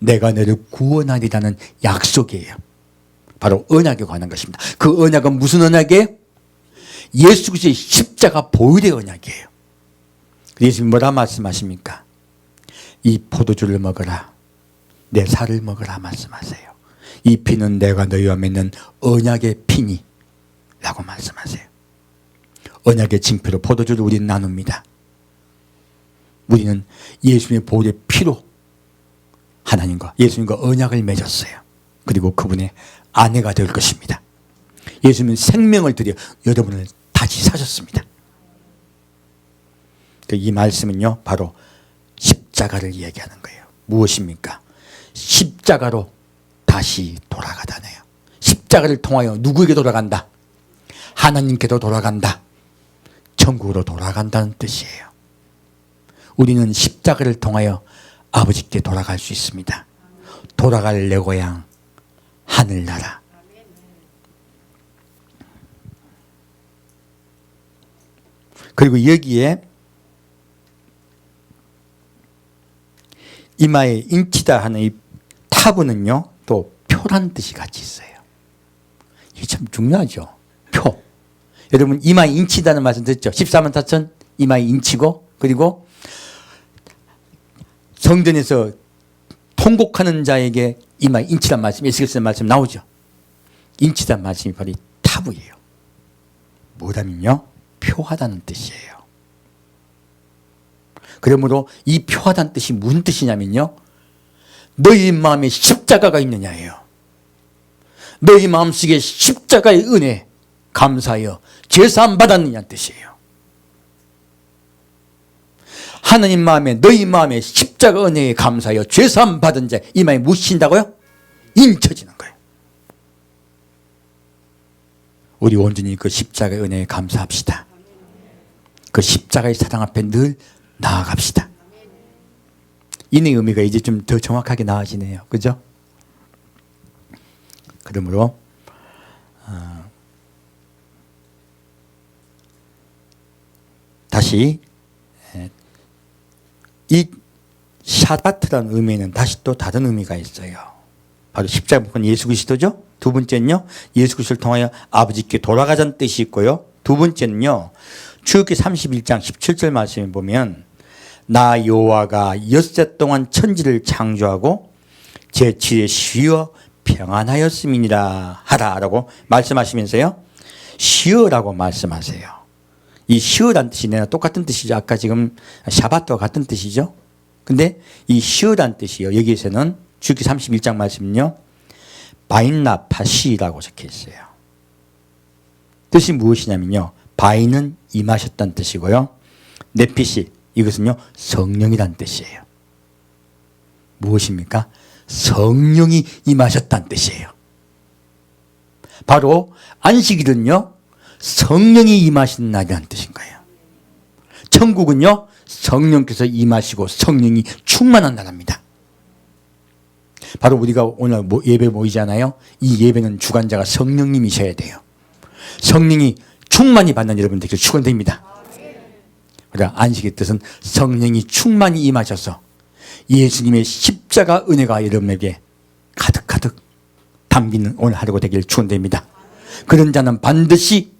S1: 내가 너희를 구원하리라는 약속이에요. 바로 언약에 관한 것입니다. 그 언약은 무슨 언약이에요? 예수 그리스도의 십자가 보혈의 언약이에요. 예수님이 뭐라 말씀하십니까? 이 포도주를 먹어라. 내 살을 먹으라 말씀하세요. 이 피는 내가 너희와 맺는 언약의 피니 라고 말씀하세요. 언약의 징표로 포도주를 우리는 나눕니다. 우리는 예수님의 보혈의 피로 하나님과 예수님과 언약을 맺었어요. 그리고 그분의 아내가 될 것입니다. 예수님은 생명을 들여 여러분을 다시 사셨습니다. 이 말씀은요, 바로 십자가를 얘기하는 거예요. 무엇입니까? 십자가로 다시 돌아가다네요. 십자가를 통하여 누구에게 돌아간다? 하나님께도 돌아간다. 천국으로 돌아간다는 뜻이에요. 우리는 십자가를 통하여 아버지께 돌아갈 수 있습니다. 돌아갈 내 고향 하늘나라. 그리고 여기에 이마에 인치다 하는 이 타브는요, 또 표란 뜻이 같이 있어요. 이게 참 중요하죠. 표. 여러분 이마에 인치다는 말씀 듣죠? 14만 4천 이마에 인치고, 그리고 성전에서 통곡하는 자에게 이마에 인치란 말씀, 예수께서 말씀 나오죠. 인치란 말씀이 바로 이 타브예요. 뭐라면요, 표하다는 뜻이에요. 그러므로 이 표하다는 뜻이 무슨 뜻이냐면요, 너희 마음에 십자가가 있느냐예요. 너희 마음속에 십자가의 은혜 감사하여 제사함 받았느냐는 뜻이에요. 하나님 마음에, 너희 마음에 십자가 은혜에 감사하여 제사함 받은 자 이 마음에 무엇인다고요? 인쳐지는 거예요. 우리 온전히 그 십자가의 은혜에 감사합시다. 그 십자가의 사랑 앞에 늘 나아갑시다. 이의 의미가 이제 좀 더 정확하게 나아지네요. 그죠? 그러므로 다시 이 샤바트라는 의미는 다시 또 다른 의미가 있어요. 바로 십자가 본 예수 그리스도죠. 두 번째는요, 예수 그리스도를 통하여 아버지께 돌아가자는 뜻이 있고요. 두 번째는요, 출애굽기 31장 17절 말씀에 보면 나 여호와가 엿새 동안 천지를 창조하고 제7에 쉬어 평안하였음이니라 하라라고 말씀하시면서요, 쉬어라고 말씀하세요. 이 쉬어란 뜻이 내가 똑같은 뜻이죠. 아까 지금 샤바트와 같은 뜻이죠. 근데 이 쉬어란 뜻이요, 여기에서는 출애굽기 31장 말씀은요, 바인나 파시라고 적혀 있어요. 뜻이 무엇이냐면요, 바인은 임하셨다는 뜻이고요, 네피시 이것은요 성령이란 뜻이에요. 무엇입니까? 성령이 임하셨다는 뜻이에요. 바로 안식일은요, 성령이 임하시는 날이라는 뜻인 거예요. 천국은요, 성령께서 임하시고 성령이 충만한 나라입니다. 바로 우리가 오늘 예배 모이잖아요. 이 예배는 주관자가 성령님이셔야 돼요. 성령이 충만히 받는 여러분들에게 축원드립니다. 그러니까 안식의 뜻은 성령이 충만히 임하셔서 예수님의 십자가 은혜가 여러분에게 가득가득 담기는 오늘 하루가 되길 축원드립니다. 그런 자는 반드시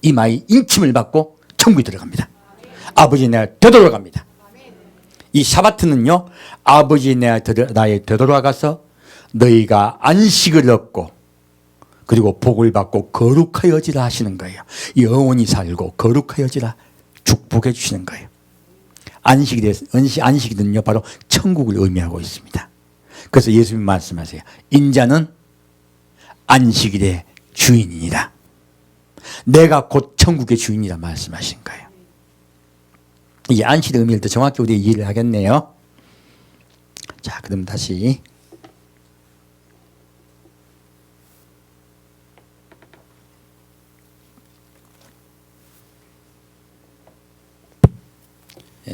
S1: 이마에 인침을 받고 천국에 들어갑니다. 아버지 나라에 되돌아갑니다. 이 샤바트는요, 아버지 나라에 되돌아가서 너희가 안식을 얻고 그리고 복을 받고 거룩하여지라 하시는 거예요. 영원히 살고 거룩하여지라 축복해 주시는 거예요. 안식일은요, 바로 천국을 의미하고 있습니다. 그래서 예수님 말씀하세요. 인자는 안식일의 주인이니라. 내가 곧 천국의 주인이라 말씀하신 거예요. 이 안식일의 의미를 더 정확히 우리가 이해를 하겠네요. 자, 그럼 다시.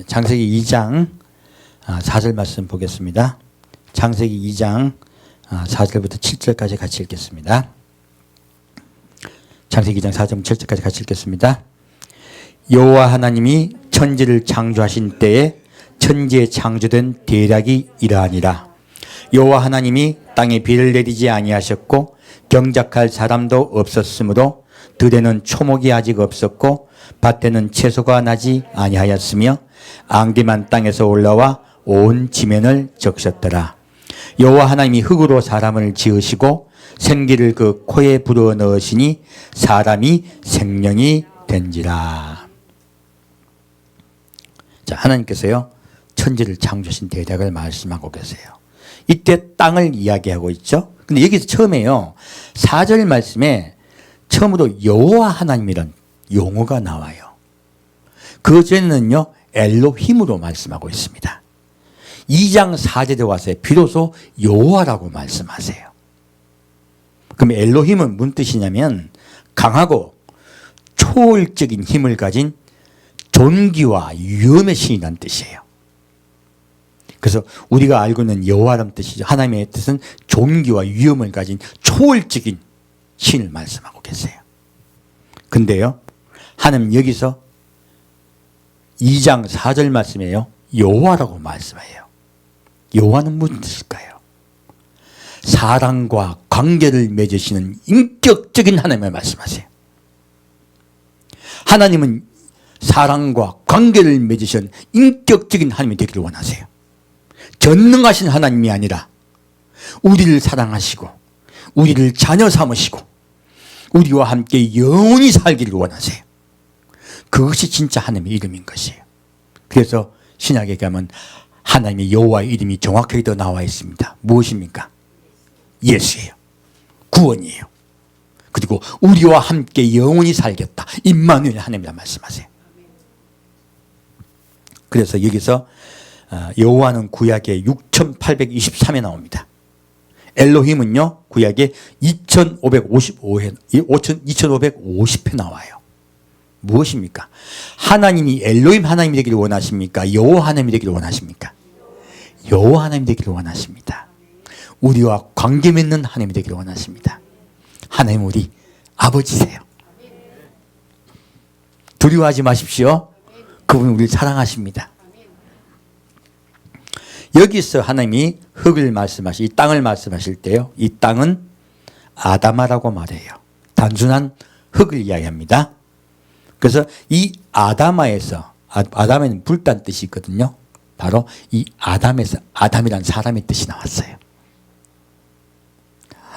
S1: 창세기 2장 4절 말씀 보겠습니다. 창세기 2장 4절부터 7절까지 같이 읽겠습니다. 창세기 2장 4절 7절까지 같이 읽겠습니다. 여호와 하나님이 천지를 창조하신 때에 천지에 창조된 대략이 이러하니라. 여호와 하나님이 땅에 비를 내리지 아니하셨고 경작할 사람도 없었으므로 들에는 초목이 아직 없었고 밭에는 채소가 나지 아니하였으며 앙디만 땅에서 올라와 온 지면을 적셨더라. 여호와 하나님이 흙으로 사람을 지으시고 생기를 그 코에 불어넣으시니 사람이 생명이 된지라. 자, 하나님께서요, 천지를 창조하신 대략을 말씀하고 계세요. 이때 땅을 이야기하고 있죠. 근데 여기서 처음에요, 4절 말씀에 처음으로 여호와 하나님이란 용어가 나와요. 그 전에는요, 엘로힘으로 말씀하고 있습니다. 2장 4절에 와서 비로소 여호와라고 말씀하세요. 그럼 엘로힘은 무슨 뜻이냐면 강하고 초월적인 힘을 가진 존귀와 위엄의 신이라는 뜻이에요. 그래서 우리가 알고 있는 여호와라는 뜻이죠. 하나님의 뜻은 존귀와 위엄을 가진 초월적인 신을 말씀하고 계세요. 근데요, 하나님 여기서 2장 4절 말씀에요, 여호와라고 말씀해요. 여호와는 무슨 뜻일까요? 사람과 관계를 맺으시는 인격적인 하나님을 말씀하세요. 하나님은 사람과 관계를 맺으신 인격적인 하나님이 되기를 원하세요. 전능하신 하나님이 아니라 우리를 사랑하시고 우리를 자녀 삼으시고 우리와 함께 영원히 살기를 원하세요. 그것이 진짜 하나님의 이름인 것이에요. 그래서 신약에 가면 하나님의 여호와의 이름이 정확하게 더 나와 있습니다. 무엇입니까? 예수예요. 구원이에요. 그리고 우리와 함께 영원히 살겠다. 임마누엘 하나님이라 말씀하세요. 그래서 여기서 여호와는 구약에 6823에 나옵니다. 엘로힘은요, 구약에 2550회 나와요. 무엇입니까? 하나님이 엘로힘 하나님이 되기를 원하십니까? 여호와 하나님이 되기를 원하십니까? 여호와 하나님이 되기를 원하십니다. 우리와 관계 맺는 하나님이 되기를 원하십니다. 하나님 우리 아버지세요. 두려워하지 마십시오. 그분은 우리를 사랑하십니다. 여기서 하나님이 흙을 말씀하실, 이 땅을 말씀하실 때요, 이 땅은 아담아라고 말해요. 단순한 흙을 이야기합니다. 그래서 이 아담아에서, 아담에는 불단 뜻이 있거든요. 바로 이 아담에서 아담이란 사람의 뜻이 나왔어요.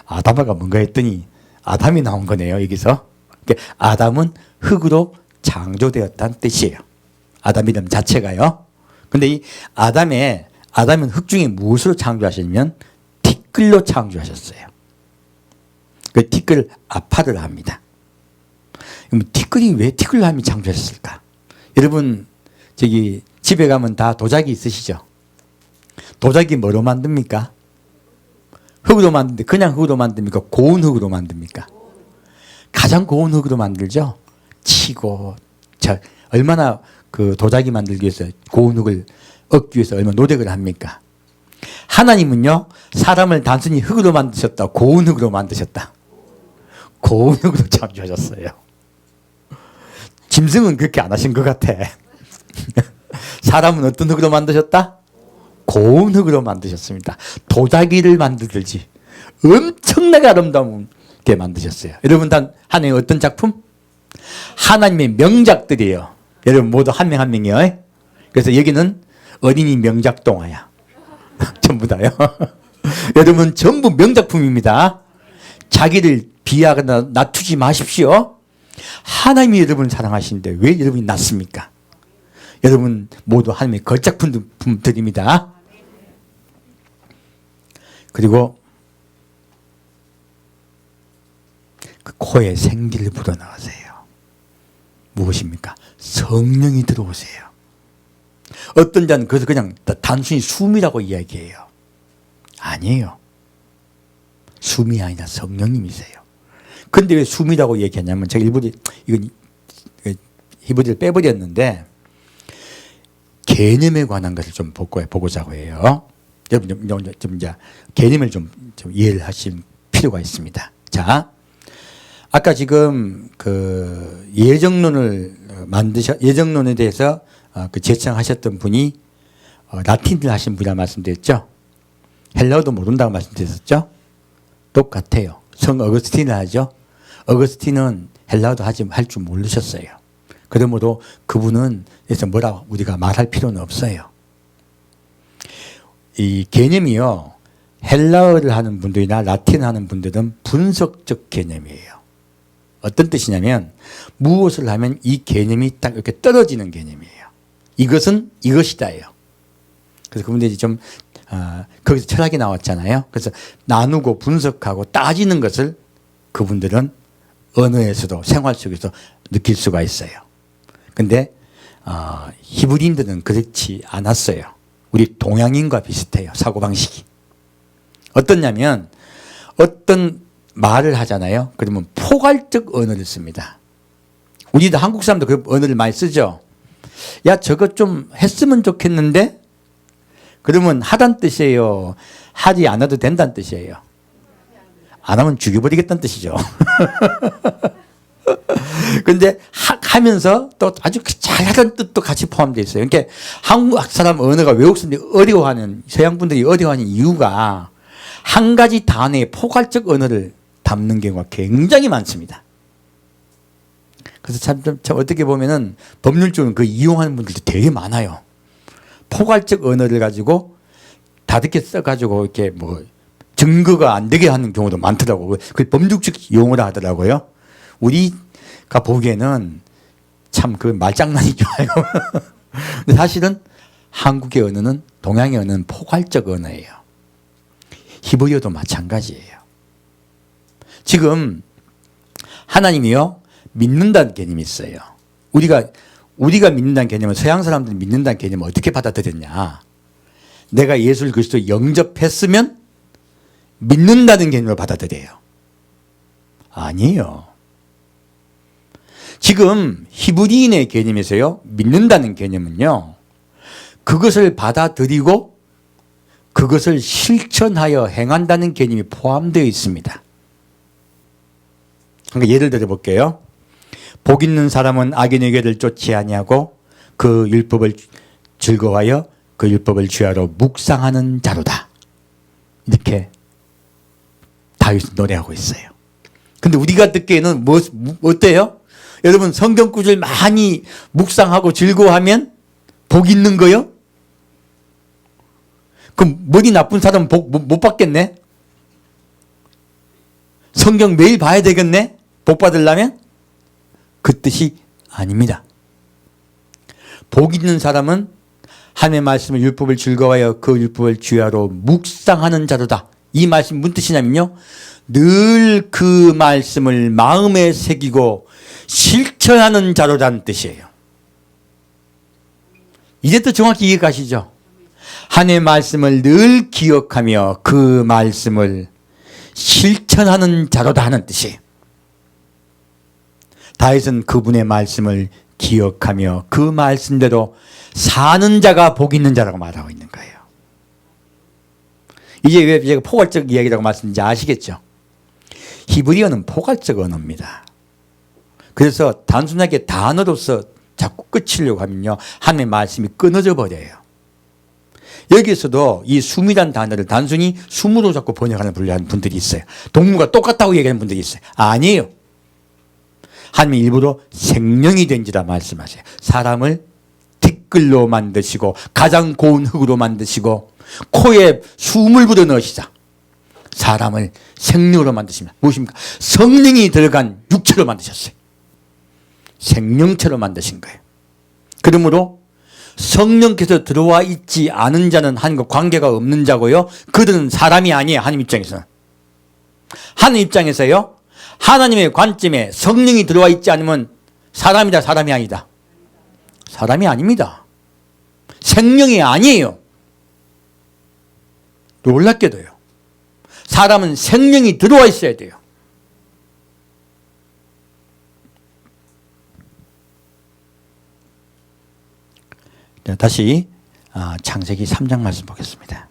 S1: 아담아가 뭔가 했더니 아담이 나온 거네요, 여기서. 그러니까 아담은 흙으로 창조되었다는 뜻이에요. 아담 이름 자체가요. 근데 이 아담은 흙 중에 무엇으로 창조하셨냐면 티끌로 창조하셨어요. 그 티끌 아파를 합니다. 티끌이 왜 티끌로 하면 창조했을까? 여러분 저기 집에 가면 다 도자기 있으시죠? 도자기 뭐로 만듭니까? 흙으로 만드는데 그냥 흙으로 만듭니까? 고운 흙으로 만듭니까? 가장 고운 흙으로 만들죠. 치고 얼마나 그 도자기 만들기 위해서 고운 흙을 얻기 위해서 얼마나 노력을 합니까? 하나님은요, 사람을 단순히 흙으로 만드셨다, 고운 흙으로 만드셨다. 고운 흙으로 창조하셨어요. 짐승은 그렇게 안 하신 것 같아. 사람은 어떤 흙으로 만드셨다? 고운 흙으로 만드셨습니다. 도자기를 만들듯이 엄청나게 아름답게 만드셨어요. 여러분, 하나님의 어떤 작품? 하나님의 명작들이에요. 여러분 모두 한 명 한 명이요. 그래서 여기는 어린이 명작 동화야. 전부 다요. 여러분 전부 명작품입니다. 자기를 비하거나 낮추지 마십시오. 하나님이 여러분을 사랑하시는데 왜 여러분이 낮습니까? 여러분 모두 하나님의 걸작품들입니다. 그리고 그 코에 생기를 불어넣으세요. 무엇입니까? 성령이 들어오세요. 어떤 자는 그래서 그냥 단순히 숨이라고 이야기해요. 아니에요. 숨이 아니라 성령님이세요. 근데 왜 숨이라고 얘기하냐면 제가 일부러 이건 히브리를 빼버렸는데 개념에 관한 것을 좀 보고자 해요. 여러분 좀 이제 개념을 좀 이해를 하실 필요가 있습니다. 자, 아까 지금 그 예정론에 대해서 그 제청하셨던 분이 라틴을 하신 분이라 말씀드렸죠. 헬라어도 모른다고 말씀드렸었죠. 똑같아요. 성 어거스틴을 하죠. 어거스틴은 헬라어도 할 줄 모르셨어요. 그러므로 그분은 그래서 뭐라 우리가 말할 필요는 없어요. 이 개념이요, 헬라어를 하는 분들이나 라틴을 하는 분들은 분석적 개념이에요. 어떤 뜻이냐면 무엇을 하면 이 개념이 딱 이렇게 떨어지는 개념이에요. 이것은 이것이다예요. 그래서 그분들이 좀 거기서 철학이 나왔잖아요. 그래서 나누고 분석하고 따지는 것을 그분들은 언어에서도 생활 속에서 느낄 수가 있어요. 근데 히브리인들은 그렇지 않았어요. 우리 동양인과 비슷해요. 사고방식이. 어떠냐면 어떤 말을 하잖아요. 그러면 포괄적 언어를 씁니다. 우리도 한국 사람도 그 언어를 많이 쓰죠. 야, 저거 좀 했으면 좋겠는데? 그러면 하란 뜻이에요. 하지 않아도 된다는 뜻이에요. 안 하면 죽여버리겠다는 뜻이죠. 근데 하면서 또 아주 잘하는 뜻도 같이 포함되어 있어요. 그러니까 한국 사람 언어가 외국 사람들이 어려워하는, 서양 분들이 어려워하는 이유가 한 가지 단어의 포괄적 언어를 담는 경우가 굉장히 많습니다. 그래서 참 어떻게 보면은 법률적으로는 그 이용하는 분들도 되게 많아요. 포괄적 언어를 가지고 다르게 써가지고 이렇게 뭐 증거가 안 되게 하는 경우도 많더라고요. 그 법률적 용어라 하더라고요. 우리가 보기에는 참 그 말장난이죠. 근데 사실은 한국의 언어는, 동양의 언어는 포괄적 언어예요. 히브리어도 마찬가지예요. 지금 하나님이요, 믿는다는 개념이 있어요. 우리가 믿는다는 개념은, 서양 사람들이 믿는다는 개념을 어떻게 받아들였냐. 내가 예수 그리스도 영접했으면 믿는다는 개념을 받아들여요. 아니에요. 지금 히브리인의 개념에서요, 믿는다는 개념은요, 그것을 받아들이고 그것을 실천하여 행한다는 개념이 포함되어 있습니다. 그러니까 예를 들어 볼게요. 복 있는 사람은 악인의 길을 쫓지 아니하고 그 율법을 즐거워하여 그 율법을 주야로 묵상하는 자로다. 이렇게 다윗은 노래하고 있어요. 근데 우리가 듣기에는 어때요? 여러분 성경 구절 많이 묵상하고 즐거워하면 복 있는 거요? 그럼 머리 나쁜 사람은 복 못 받겠네? 성경 매일 봐야 되겠네? 복 받으려면? 그 뜻이 아닙니다. 복 있는 사람은 하나님의 말씀을 율법을 즐거워하여 그 율법을 주야로 묵상하는 자로다. 이 말씀 무슨 뜻이냐면요, 늘 그 말씀을 마음에 새기고 실천하는 자로라는 뜻이에요. 이제 또 정확히 이해가시죠? 하나님의 말씀을 늘 기억하며 그 말씀을 실천하는 자로다 하는 뜻이에요. 다윗은 그분의 말씀을 기억하며 그 말씀대로 사는 자가 복 있는 자라고 말하고 있는 거예요. 이제 왜 제가 포괄적 이야기라고 말씀드린지 아시겠죠? 히브리어는 포괄적 언어입니다. 그래서 단순하게 단어로서 자꾸 끝이려고 하면요, 하나님의 말씀이 끊어져 버려요. 여기에서도 이 숨이란 단어를 단순히 숨으로 자꾸 번역하는 분들이 있어요. 동물과 똑같다고 얘기하는 분들이 있어요. 아니에요. 하나님이 일부러 생명이 된지라 말씀하세요. 사람을 티끌로 만드시고 가장 고운 흙으로 만드시고 코에 숨을 불어넣으시자 사람을 생명으로 만드십니다. 무엇입니까? 성령이 들어간 육체로 만드셨어요. 생명체로 만드신 거예요. 그러므로 성령께서 들어와 있지 않은 자는 하나님과 관계가 없는 자고요, 그들은 사람이 아니에요. 하나님 입장에서는. 하나님 입장에서요, 하나님의 관점에 성령이 들어와 있지 않으면 사람이다, 사람이 아니다? 사람이 아닙니다. 생명이 아니에요. 놀랍게도요. 사람은 생명이 들어와 있어야 돼요. 다시 창세기 3장 말씀 보겠습니다.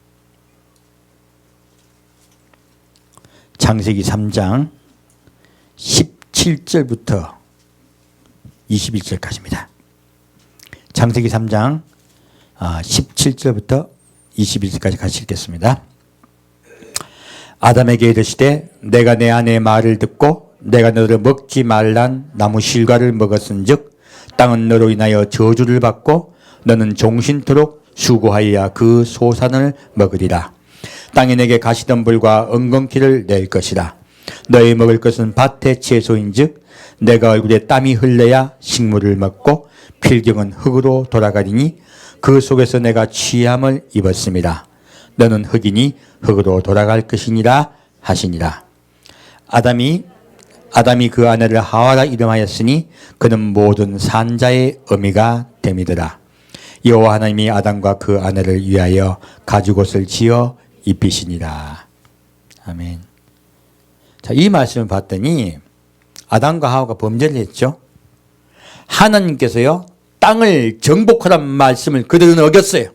S1: 창세기 3장 17절부터 21절까지입니다. 창세기 3장 17절부터 21절까지 같이 읽겠습니다. 아담에게 이르시되 내가 내 아내의 말을 듣고 내가 너를 먹지 말란 나무 실과를 먹었은즉 땅은 너로 인하여 저주를 받고 너는 종신토록 수고하여야 그 소산을 먹으리라. 땅이 내게 가시덤불과 엉겅퀴를 낼 것이라. 너희 먹을 것은 밭의 채소인즉 내가 얼굴에 땀이 흘러야 식물을 먹고 필경은 흙으로 돌아가리니 그 속에서 내가 취함을 입었습니다. 너는 흙이니 흙으로 돌아갈 것이니라 하시니라. 아담이 그 아내를 하와라 이름하였으니 그는 모든 산자의 어미가 됨이더라. 여호와 하나님이 아담과 그 아내를 위하여 가죽옷을 지어 입히시니라. 아멘. 자, 이 말씀을 봤더니 아담과 하와가 범죄를 했죠. 하나님께서요, 땅을 정복하라는 말씀을 그들은 어겼어요.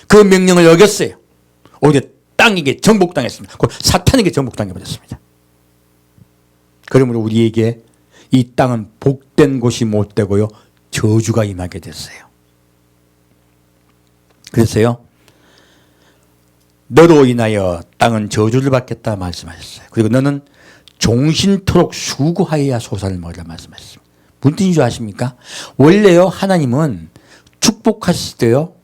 S1: 그 명령을 어겼어요. 오히려 땅에게 정복당했습니다. 사탄에게 정복당해버렸습니다. 그러므로 우리에게 이 땅은 복된 곳이 못 되고요, 저주가 임하게 됐어요. 그래서요, 너로 인하여 땅은 저주를 받겠다 말씀하셨어요. 그리고 너는 종신토록 수고하여야 소산을 먹으라 말씀하셨습니다. 무슨 뜻인 줄 아십니까? 원래요, 하나님은 축복하실 때요,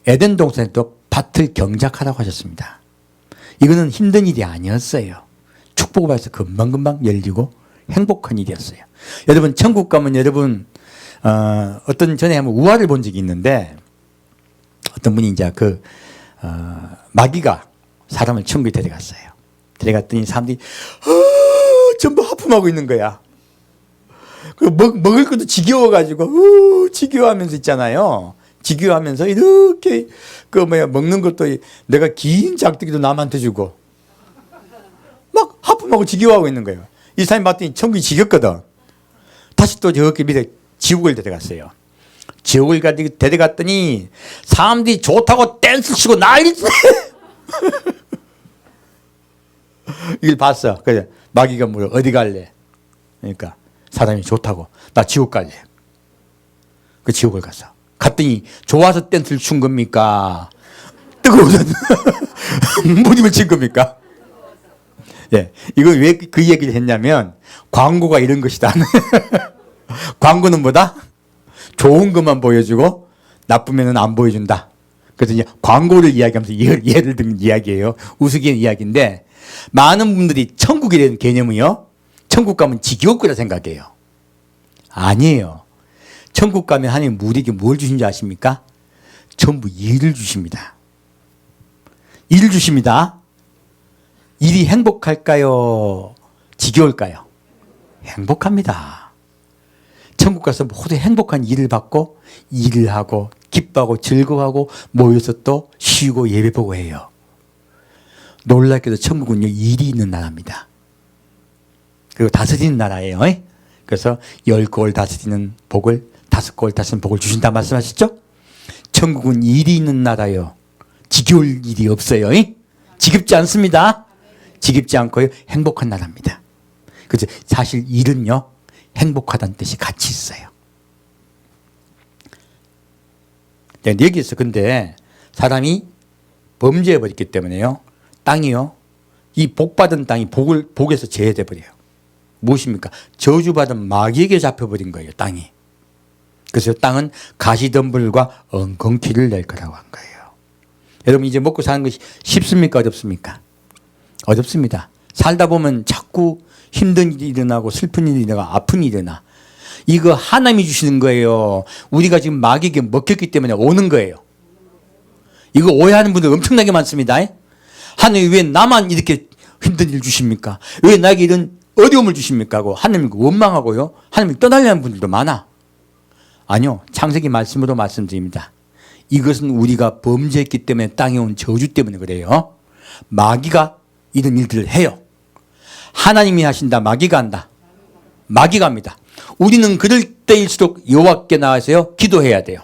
S1: 에덴 동산에도 밭을 경작하라고 하셨습니다. 이거는 힘든 일이 아니었어요. 축복을 받아서 금방금방 열리고 행복한 일이었어요. 여러분, 천국 가면 여러분, 어떤 전에 한번 우화를 본 적이 있는데, 어떤 분이 이제 마귀가 사람을 천국에 데려갔어요. 데려갔더니 사람들이 전부 하품하고 있는 거야. 먹을 것도 지겨워가지고 지겨워하면서 있잖아요. 지겨워하면서 이렇게 먹는 것도 내가 긴 작두기도 남한테 주고 막 하품하고 지겨워하고 있는 거예요. 이 사람이 봤더니 천국이 지겹거든. 다시 또 저기 밑에 지옥을 데려갔어요. 지옥을 데려갔더니 사람들이 좋다고 댄스 치고 난리지. 이걸 봤어. 그래, 마귀가 물어 어디 갈래? 그러니까 사람이 좋다고 나 지옥 갈래. 그 지옥을 갔더니 좋아서 댄스를 춘 겁니까? 뜨거워서 무릎을 친 겁니까? 예, 이건 왜 그 얘기를 했냐면 광고가 이런 것이다. 광고는 뭐다? 좋은 것만 보여주고 나쁘면은 안 보여준다. 그래서 이제 광고를 이야기하면서 예를 든 이야기예요. 우스갯 이야기인데 많은 분들이 천국이라는 개념이요, 천국 가면 지겨울 거라 생각해요. 아니에요. 천국 가면 하나님 우리에게 뭘 주신지 아십니까? 전부 일을 주십니다. 일을 주십니다. 일이 행복할까요? 지겨울까요? 행복합니다. 천국 가서 모두 행복한 일을 받고 일을 하고 기뻐하고 즐거워하고 모여서 또 쉬고 예배보고 해요. 놀랍게도 천국은요, 일이 있는 나라입니다. 그리고 다스리는 나라예요. 그래서 10골 다스리는 복을 5골 다스리는 복을 주신다 말씀하셨죠? 천국은 일이 있는 나라요. 지겨울 일이 없어요. 지겹지 않습니다. 지겹지 않고요. 행복한 나라입니다. 그래서 사실 일은요. 행복하다는 뜻이 같이 있어요. 여기서 근데 사람이 범죄해버렸기 때문에요. 땅이요. 이 복받은 땅이 복에서 제외돼 버려요. 무엇입니까? 저주받은 마귀에게 잡혀버린 거예요. 땅이. 그래서 땅은 가시덤불과 엉겅퀴를 낼 거라고 한 거예요. 여러분 이제 먹고 사는 것이 쉽습니까? 어렵습니까? 어렵습니다. 살다 보면 자꾸 힘든 일이 일어나고 슬픈 일이 일어나고 아픈 일이 일어나. 이거 하나님이 주시는 거예요. 우리가 지금 마귀에게 먹혔기 때문에 오는 거예요. 이거 오해하는 분들 엄청나게 많습니다. 하나님 왜 나만 이렇게 힘든 일 주십니까? 왜 나에게 이런 어려움을 주십니까? 하고 하나님 원망하고요. 하나님 떠나려는 분들도 많아. 아니요. 창세기 말씀으로 말씀드립니다. 이것은 우리가 범죄했기 때문에 땅에 온 저주 때문에 그래요. 마귀가 이런 일들을 해요. 하나님이 하신다. 마귀가 한다. 마귀가 합니다. 우리는 그럴 때일수록 여호와께 나가서요. 기도해야 돼요.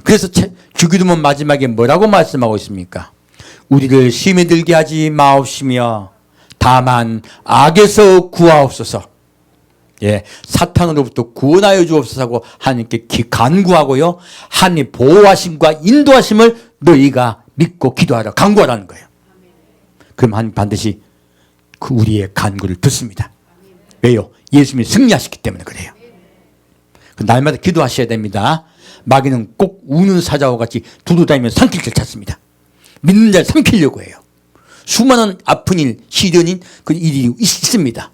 S1: 그래서 주기도문 마지막에 뭐라고 말씀하고 있습니까? 우리를 시험에 들게 하지 마옵시며 다만 악에서 구하옵소서. 예, 사탄으로부터 구원하여 주옵소서 하고 하나님께 간구하고요. 하나님 보호하심과 인도하심을 너희가 믿고 기도하라. 간구하라는 거예요. 그럼 하나님 반드시 그 우리의 간구를 듣습니다. 왜요? 예수님이 승리하셨기 때문에 그래요. 날마다 기도하셔야 됩니다. 마귀는 꼭 우는 사자와 같이 두루다니면서 삼킬 줄 찾습니다. 믿는 자를 삼키려고 해요. 수많은 아픈 일, 시련인 그 일이 있습니다.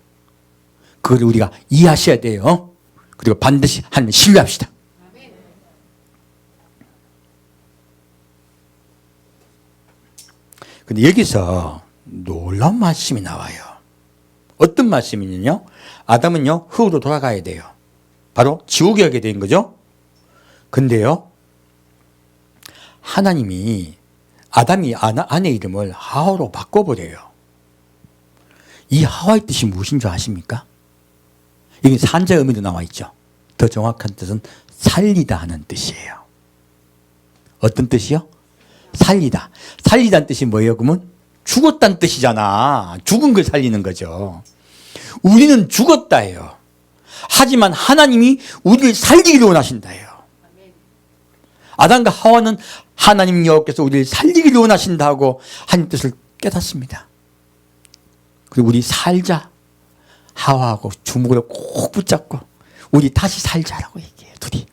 S1: 그걸 우리가 이해하셔야 돼요. 그리고 반드시 하나님을 신뢰합시다. 근데 여기서 놀라운 말씀이 나와요. 어떤 말씀이냐요? 아담은요, 흙으로 돌아가야 돼요. 바로 지옥에 가게 된 거죠. 근데요, 하나님이 아담이 아내 이름을 하와로 바꿔버려요. 이 하와의 뜻이 무엇인 줄 아십니까? 여기 산자 의미도 나와 있죠. 더 정확한 뜻은 살리다 하는 뜻이에요. 어떤 뜻이요? 살리다. 살리다는 뜻이 뭐예요? 그러면 죽었다는 뜻이잖아. 죽은 걸 살리는 거죠. 우리는 죽었다예요. 하지만 하나님이 우리를 살리기를 원하신다예요. 아담과 하와는 하나님 여호와께서 우리를 살리기를 원하신다고 하나님 뜻을 깨닫습니다. 그리고 우리 살자. 하와하고 주먹으로 꼭 붙잡고 우리 다시 살자라고 얘기해요. 둘이.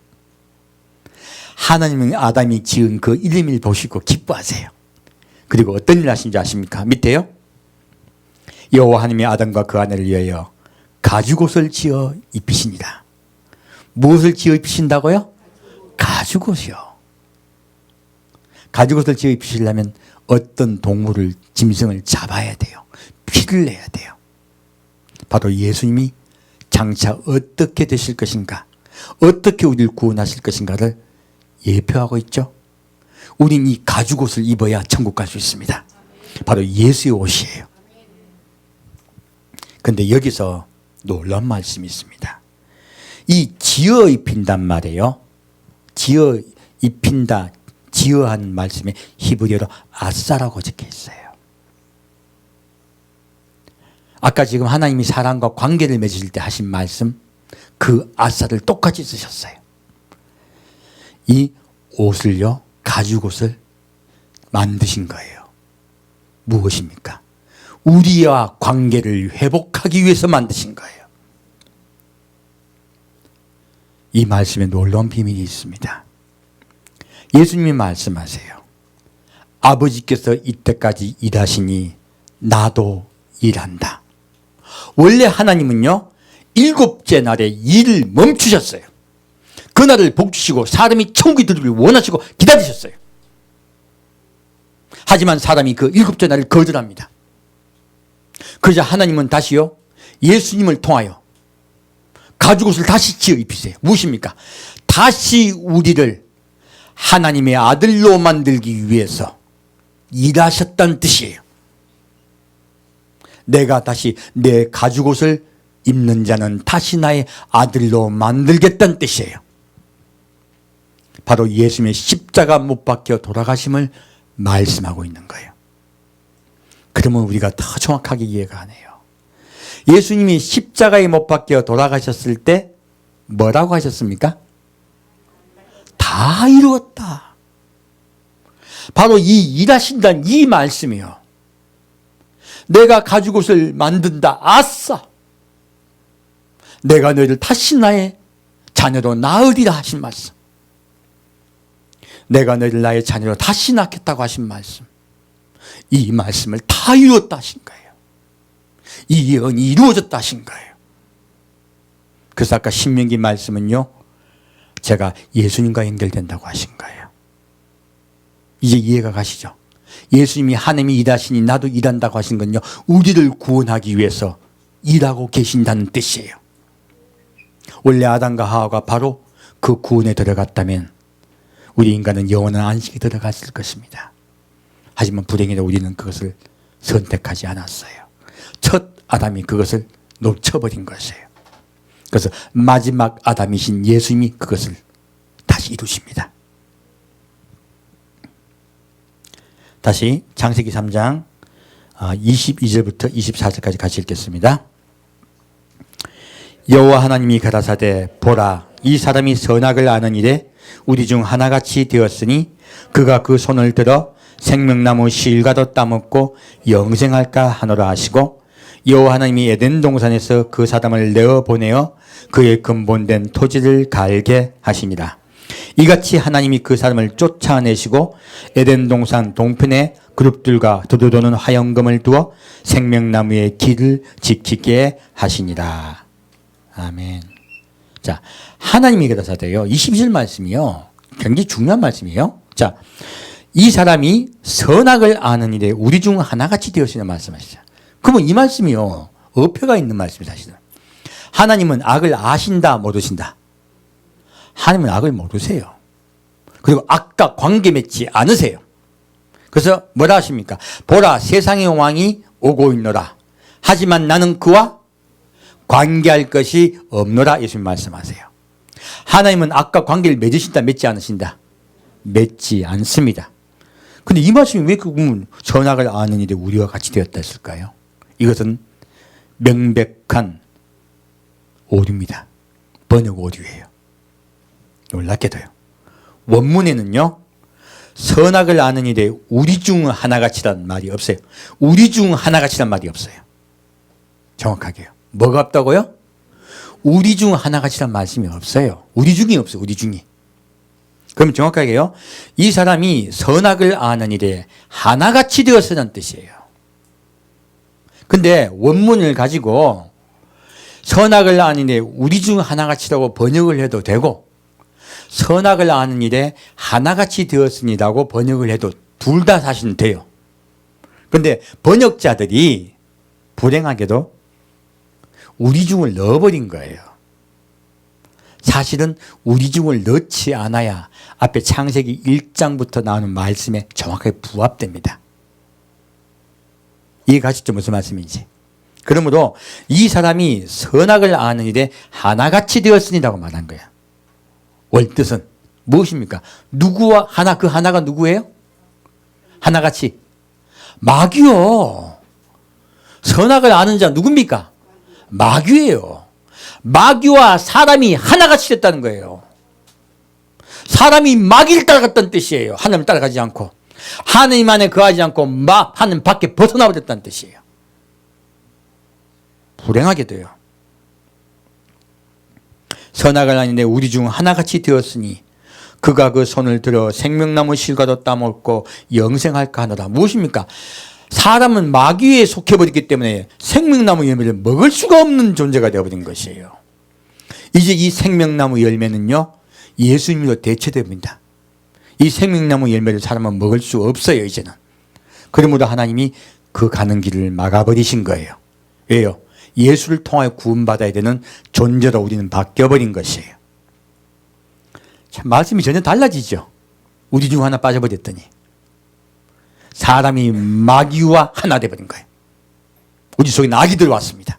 S1: 하나님은 아담이 지은 그 이름을 보시고 기뻐하세요. 그리고 어떤 일을 하신지 아십니까? 밑에요. 여호와 하나님이 아담과 그 아내를 위하여 가죽옷을 지어 입히시니라. 무엇을 지어 입히신다고요? 가죽옷이요. 가죽옷을 지어 입히시려면 어떤 동물을, 짐승을 잡아야 돼요. 피를 내야 돼요. 바로 예수님이 장차 어떻게 되실 것인가, 어떻게 우리를 구원하실 것인가를 예표하고 있죠. 우린 이 가죽옷을 입어야 천국 갈 수 있습니다. 바로 예수의 옷이에요. 그런데 여기서 놀라운 말씀이 있습니다. 이 지어 입힌단 말이에요. 지어 입힌다, 지어하는 말씀에 히브리어로 아싸라고 적혀 있어요. 아까 지금 하나님이 사람과 관계를 맺으실 때 하신 말씀, 그 아싸를 똑같이 쓰셨어요. 이 옷을요, 가죽옷을 만드신 거예요. 무엇입니까? 우리와 관계를 회복하기 위해서 만드신 거예요. 이 말씀에 놀라운 비밀이 있습니다. 예수님이 말씀하세요. 아버지께서 이때까지 일하시니 나도 일한다. 원래 하나님은요, 7째 날에 일을 멈추셨어요. 그날을 복주시고 사람이 천국에 들기를 원하시고 기다리셨어요. 하지만 사람이 그 7째 날을 거절합니다. 그러자 하나님은 다시요, 예수님을 통하여 가죽옷을 다시 지어 입히세요. 무엇입니까? 다시 우리를 하나님의 아들로 만들기 위해서 일하셨다는 뜻이에요. 내가 다시 내 가죽옷을 입는 자는 다시 나의 아들로 만들겠다는 뜻이에요. 바로 예수님의 십자가 못 박혀 돌아가심을 말씀하고 있는 거예요. 그러면 우리가 더 정확하게 이해가 안 해요. 예수님이 십자가에 못 박혀 돌아가셨을 때 뭐라고 하셨습니까? 다 이루었다. 바로 이 일하신다는 이 말씀이요. 내가 가죽 옷을 만든다. 아싸. 내가 너희를 다시 나의 자녀로 낳으리라 하신 말씀. 내가 너희를 나의 자녀로 다시 낳겠다고 하신 말씀. 이 말씀을 다 이루었다 하신 거예요. 이 예언이 이루어졌다 하신 거예요. 그래서 아까 신명기 말씀은요, 제가 예수님과 연결된다고 하신 거예요. 이제 이해가 가시죠? 예수님이 하나님이 일하시니 나도 일한다고 하신 건요, 우리를 구원하기 위해서 일하고 계신다는 뜻이에요. 원래 아담과 하와가 바로 그 구원에 들어갔다면 우리 인간은 영원한 안식에 들어갔을 것입니다. 하지만 불행히도 우리는 그것을 선택하지 않았어요. 첫 아담이 그것을 놓쳐버린 것이에요. 그래서 마지막 아담이신 예수님이 그것을 다시 이루십니다. 다시 창세기 3장 22절부터 24절까지 같이 읽겠습니다. 여호와 하나님이 가라사대 보라, 이 사람이 선악을 아는 일에 우리 중 하나같이 되었으니 그가 그 손을 들어 생명나무 실과도 따먹고 영생할까 하노라 하시고, 여호와 하나님이 에덴 동산에서 그 사람을 내어 보내어 그의 근본된 토지를 갈게 하시니라. 이같이 하나님이 그 사람을 쫓아내시고 에덴 동산 동편에 그룹들과 두루도는 화영금을 두어 생명나무의 길을 지키게 하시니라. 아멘. 자, 하나님이 가라사대요. 22절 말씀이요, 굉장히 중요한 말씀이에요. 자, 이 사람이 선악을 아는 일에 우리 중 하나같이 되었으나 말씀하시죠. 그러면 이 말씀이요, 어폐가 있는 말씀이 사실은. 하나님은 악을 아신다, 모르신다? 하나님은 악을 모르세요. 그리고 악과 관계 맺지 않으세요. 그래서 뭐라 하십니까? 보라, 세상의 왕이 오고 있노라. 하지만 나는 그와 관계할 것이 없노라. 예수님 말씀하세요. 하나님은 악과 관계를 맺으신다, 맺지 않으신다? 맺지 않습니다. 근데 이 말씀이 왜 그러면 선악을 아는 일에 우리와 같이 되었다 했을까요? 이것은 명백한 오류입니다. 번역 오류예요. 놀랍게도요. 원문에는요, 선악을 아는 일에 우리 중 하나같이란 말이 없어요. 우리 중 하나같이란 말이 없어요. 정확하게요. 뭐가 없다고요? 우리 중 하나같이란 말씀이 없어요. 우리 중이 없어요. 우리 중이. 그럼 정확하게요, 이 사람이 선악을 아는 일에 하나같이 되었으라는 뜻이에요. 근데 원문을 가지고 선악을 아는 일에 우리 중 하나같이라고 번역을 해도 되고, 선악을 아는 일에 하나같이 되었습니다고 번역을 해도 둘 다 사실은 돼요. 근데 번역자들이 불행하게도 우리 중을 넣어버린 거예요. 사실은 우리 중을 넣지 않아야 앞에 창세기 1장부터 나오는 말씀에 정확하게 부합됩니다. 이해가시죠? 무슨 말씀인지. 그러므로 이 사람이 선악을 아는 일에 하나같이 되었으니라고 말한 거야. 원뜻은 무엇입니까? 누구와 하나, 그 하나가 누구예요? 하나같이. 마귀요. 선악을 아는 자 누굽니까? 마귀예요. 마귀와 사람이 하나같이 됐다는 거예요. 사람이 마귀를 따라갔다는 뜻이에요. 하나님을 따라가지 않고. 하나님 안에 거하지 않고 하나님 밖에 벗어나 버렸다는 뜻이에요. 불행하게도요. 선악을 아니네 우리 중 하나같이 되었으니 그가 그 손을 들어 생명나무 실과도 따먹고 영생할까 하노라. 무엇입니까? 사람은 마귀에 속해버렸기 때문에 생명나무 열매를 먹을 수가 없는 존재가 되어버린 것이에요. 이제 이 생명나무 열매는요, 예수님으로 대체됩니다. 이 생명나무 열매를 사람은 먹을 수 없어요, 이제는. 그러므로 하나님이 그 가는 길을 막아버리신 거예요. 왜요? 예수를 통하여 구원받아야 되는 존재로 우리는 바뀌어버린 것이에요. 참, 말씀이 전혀 달라지죠. 우리 중 하나 빠져버렸더니 사람이 마귀와 하나 되어버린 거예요. 우리 속에 낙이 들어왔습니다.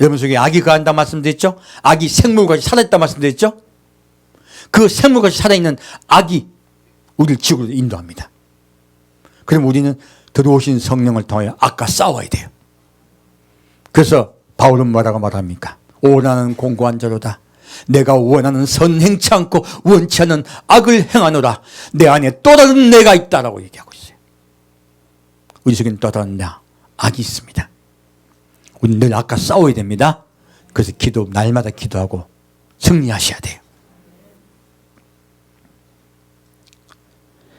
S1: 여러분 속에 악이 거한다 말씀드렸죠? 악이 생물같이 살아있다 말씀드렸죠? 그 생물같이 살아있는 악이 우리를 지옥으로 인도합니다. 그럼 우리는 들어오신 성령을 통하여 악과 싸워야 돼요. 그래서 바울은 뭐라고 말합니까? 오 나는 공고한 자로다. 내가 원하는 선 행치 않고 원치 않는 악을 행하노라. 내 안에 또 다른 내가 있다라고 얘기하고 있어요. 우리 속에는 또 다른 악이 있습니다. 우리는 늘 악과 싸워야 됩니다. 그래서 날마다 기도하고 승리하셔야 돼요.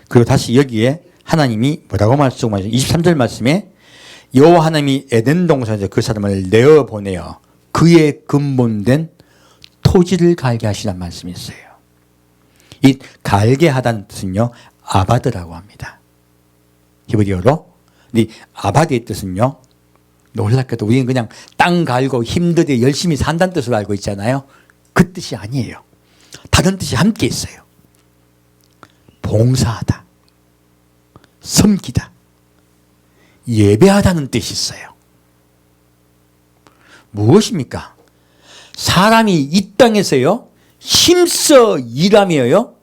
S1: 그리고 다시 여기에 하나님이 뭐라고 말씀하셨죠? 23절 말씀에 여호와 하나님이 에덴 동산에서 그 사람을 내어보내어 그의 근본된 토지를 갈게 하시라는 말씀이 있어요. 이 갈게 하다는 뜻은요, 아바드라고 합니다. 히브리어로. 이 아바드의 뜻은요, 놀랍게도 우리는 그냥 땅 갈고 힘들게 열심히 산다는 뜻으로 알고 있잖아요. 그 뜻이 아니에요. 다른 뜻이 함께 있어요. 봉사하다, 섬기다, 예배하다는 뜻이 있어요. 무엇입니까? 사람이 이 땅에서요, 힘써 일하며요,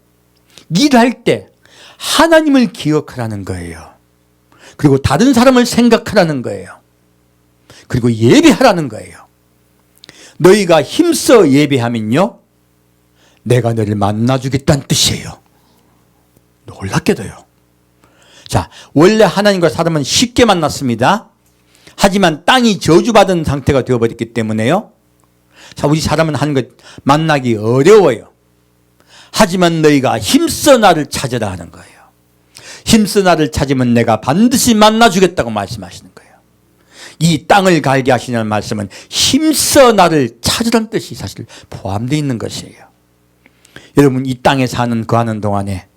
S1: 일할 때 하나님을 기억하라는 거예요. 그리고 다른 사람을 생각하라는 거예요. 그리고 예배하라는 거예요. 너희가 힘써 예배하면요, 내가 너를 만나주겠다는 뜻이에요. 놀랍게도요. 자, 원래 하나님과 사람은 쉽게 만났습니다. 하지만 땅이 저주받은 상태가 되어버렸기 때문에요, 자, 우리 사람은 하나님과 만나기 어려워요. 하지만 너희가 힘써 나를 찾으라 하는 거예요. 힘써 나를 찾으면 내가 반드시 만나주겠다고 말씀하시는 거예요. 이 땅을 갈게 하시는 말씀은 힘써 나를 찾으라는 뜻이 사실 포함되어 있는 것이에요. 여러분, 이 땅에 거하는 동안에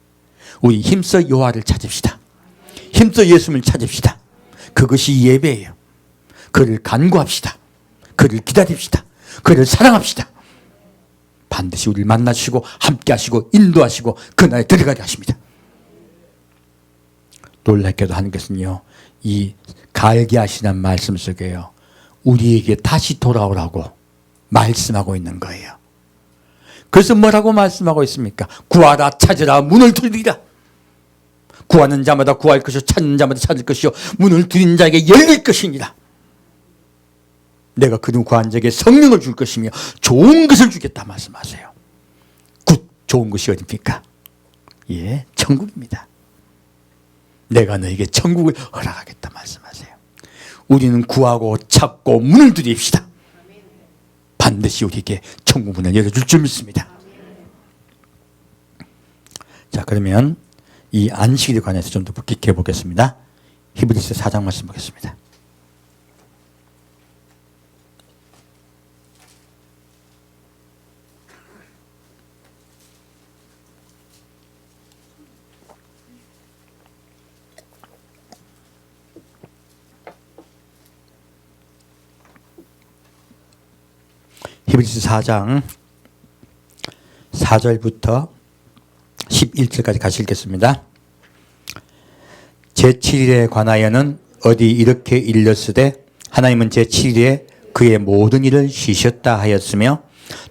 S1: 우리 힘써 여호와를 찾읍시다. 힘써 예수님을 찾읍시다. 그것이 예배예요. 그를 간구합시다. 그를 기다립시다. 그를 사랑합시다. 반드시 우리를 만나시고 함께 하시고 인도하시고 그날에 들어가게 하십니다. 놀랍게도 하나님께서는요, 이 갈게 하시는 말씀 속에요, 우리에게 다시 돌아오라고 말씀하고 있는 거예요. 그래서 뭐라고 말씀하고 있습니까? 구하라, 찾으라, 문을 두드리라. 구하는 자마다 구할 것이요, 찾는 자마다 찾을 것이요, 문을 두드린 자에게 열릴 것이니라. 내가 그는 구한 자에게 성령을 줄 것이며 좋은 것을 주겠다 말씀하세요. 굿, 좋은 것이 어딥니까? 예, 천국입니다. 내가 너에게 천국을 허락하겠다 말씀하세요. 우리는 구하고 찾고 문을 두드립시다. 반드시 우리에게 천국 문을 열어줄 줄 믿습니다. 자, 그러면 이 안식일에 관해서 좀 더 깊게 보겠습니다. 히브리서 4장 말씀 보겠습니다. 히브리서 4장 4절부터 11절까지 같이 읽겠습니다. 제7일에 관하여는 어디 이렇게 일렀으되 하나님은 제7일에 그의 모든 일을 쉬셨다 하였으며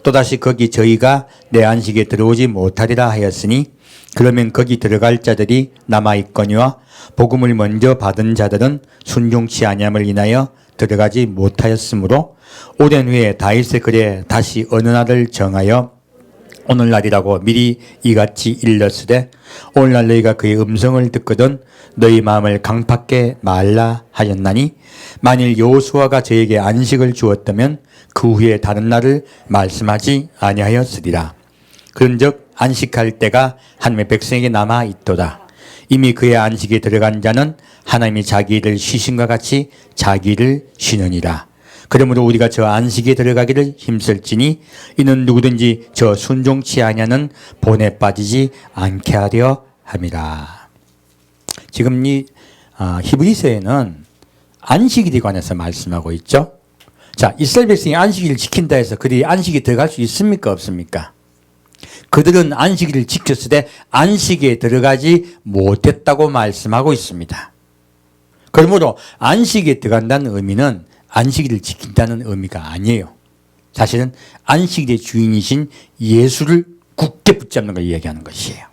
S1: 또다시 거기 저희가 내 안식에 들어오지 못하리라 하였으니 그러면 거기 들어갈 자들이 남아있거니와 복음을 먼저 받은 자들은 순종치 아니함을 인하여 들어가지 못하였으므로 오랜 후에 다윗의 글에 다시 어느 날을 정하여 오늘날이라고 미리 이같이 일렀으되 오늘날 너희가 그의 음성을 듣거든 너희 마음을 강팍게 말라 하였나니 만일 여호수아가 저에게 안식을 주었다면 그 후에 다른 날을 말씀하지 아니하였으리라. 그런즉 안식할 때가 하나님의 백성에게 남아 있도다. 이미 그의 안식에 들어간 자는 하나님이 자기 일을 쉬심과 같이 자기 일을 쉬느니라. 그러므로 우리가 저 안식에 들어가기를 힘쓸지니 이는 누구든지 저 순종치 아니하는 본에 빠지지 않게 하려 함이라. 지금 이 히브리서에는 안식일에 관해서 말씀하고 있죠. 자, 이스라엘 백성이 안식일을 지킨다 해서 그들이 안식에 들어갈 수 있습니까, 없습니까? 그들은 안식일을 지켰을 때 안식에 들어가지 못했다고 말씀하고 있습니다. 그러므로 안식에 들어간다는 의미는 안식일을 지킨다는 의미가 아니에요. 사실은 안식일의 주인이신 예수를 굳게 붙잡는 걸 이야기하는 것이에요.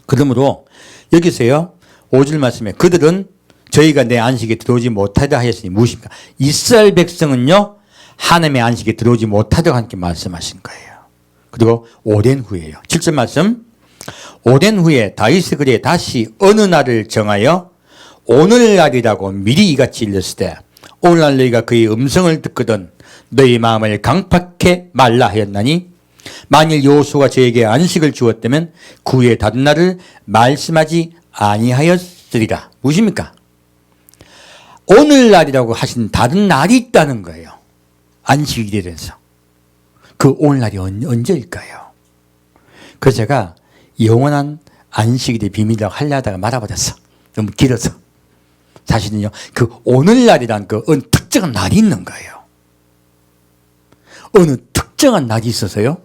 S1: 그러므로 여기서요 5절 말씀에 그들은 저희가 내 안식에 들어오지 못하다 하였으니 무엇입니까? 이스라엘 백성은요 하나님의 안식에 들어오지 못하다고 함께 말씀하신 거예요. 그리고 오랜 후에요. 7절 말씀 오랜 후에 다윗의 글에 다시 어느 날을 정하여 오늘날이라고 미리 이같이 일렀을 때 오늘날 너희가 그의 음성을 듣거든 너희 마음을 강팍해 말라 하였나니 만일 여호수아가 저에게 안식을 주었다면 그 후에 다른 날을 말씀하지 아니하였으리라. 무엇입니까? 오늘날이라고 하신 다른 날이 있다는 거예요. 안식일에 대해서. 그 오늘날이 언제일까요? 그래서 제가 영원한 안식일의 비밀이라고 하려다가 말아버렸어. 너무 길어서. 사실은요, 그 오늘날이란 그 어느 특정한 날이 있는 거예요. 어느 특정한 날이 있어서요,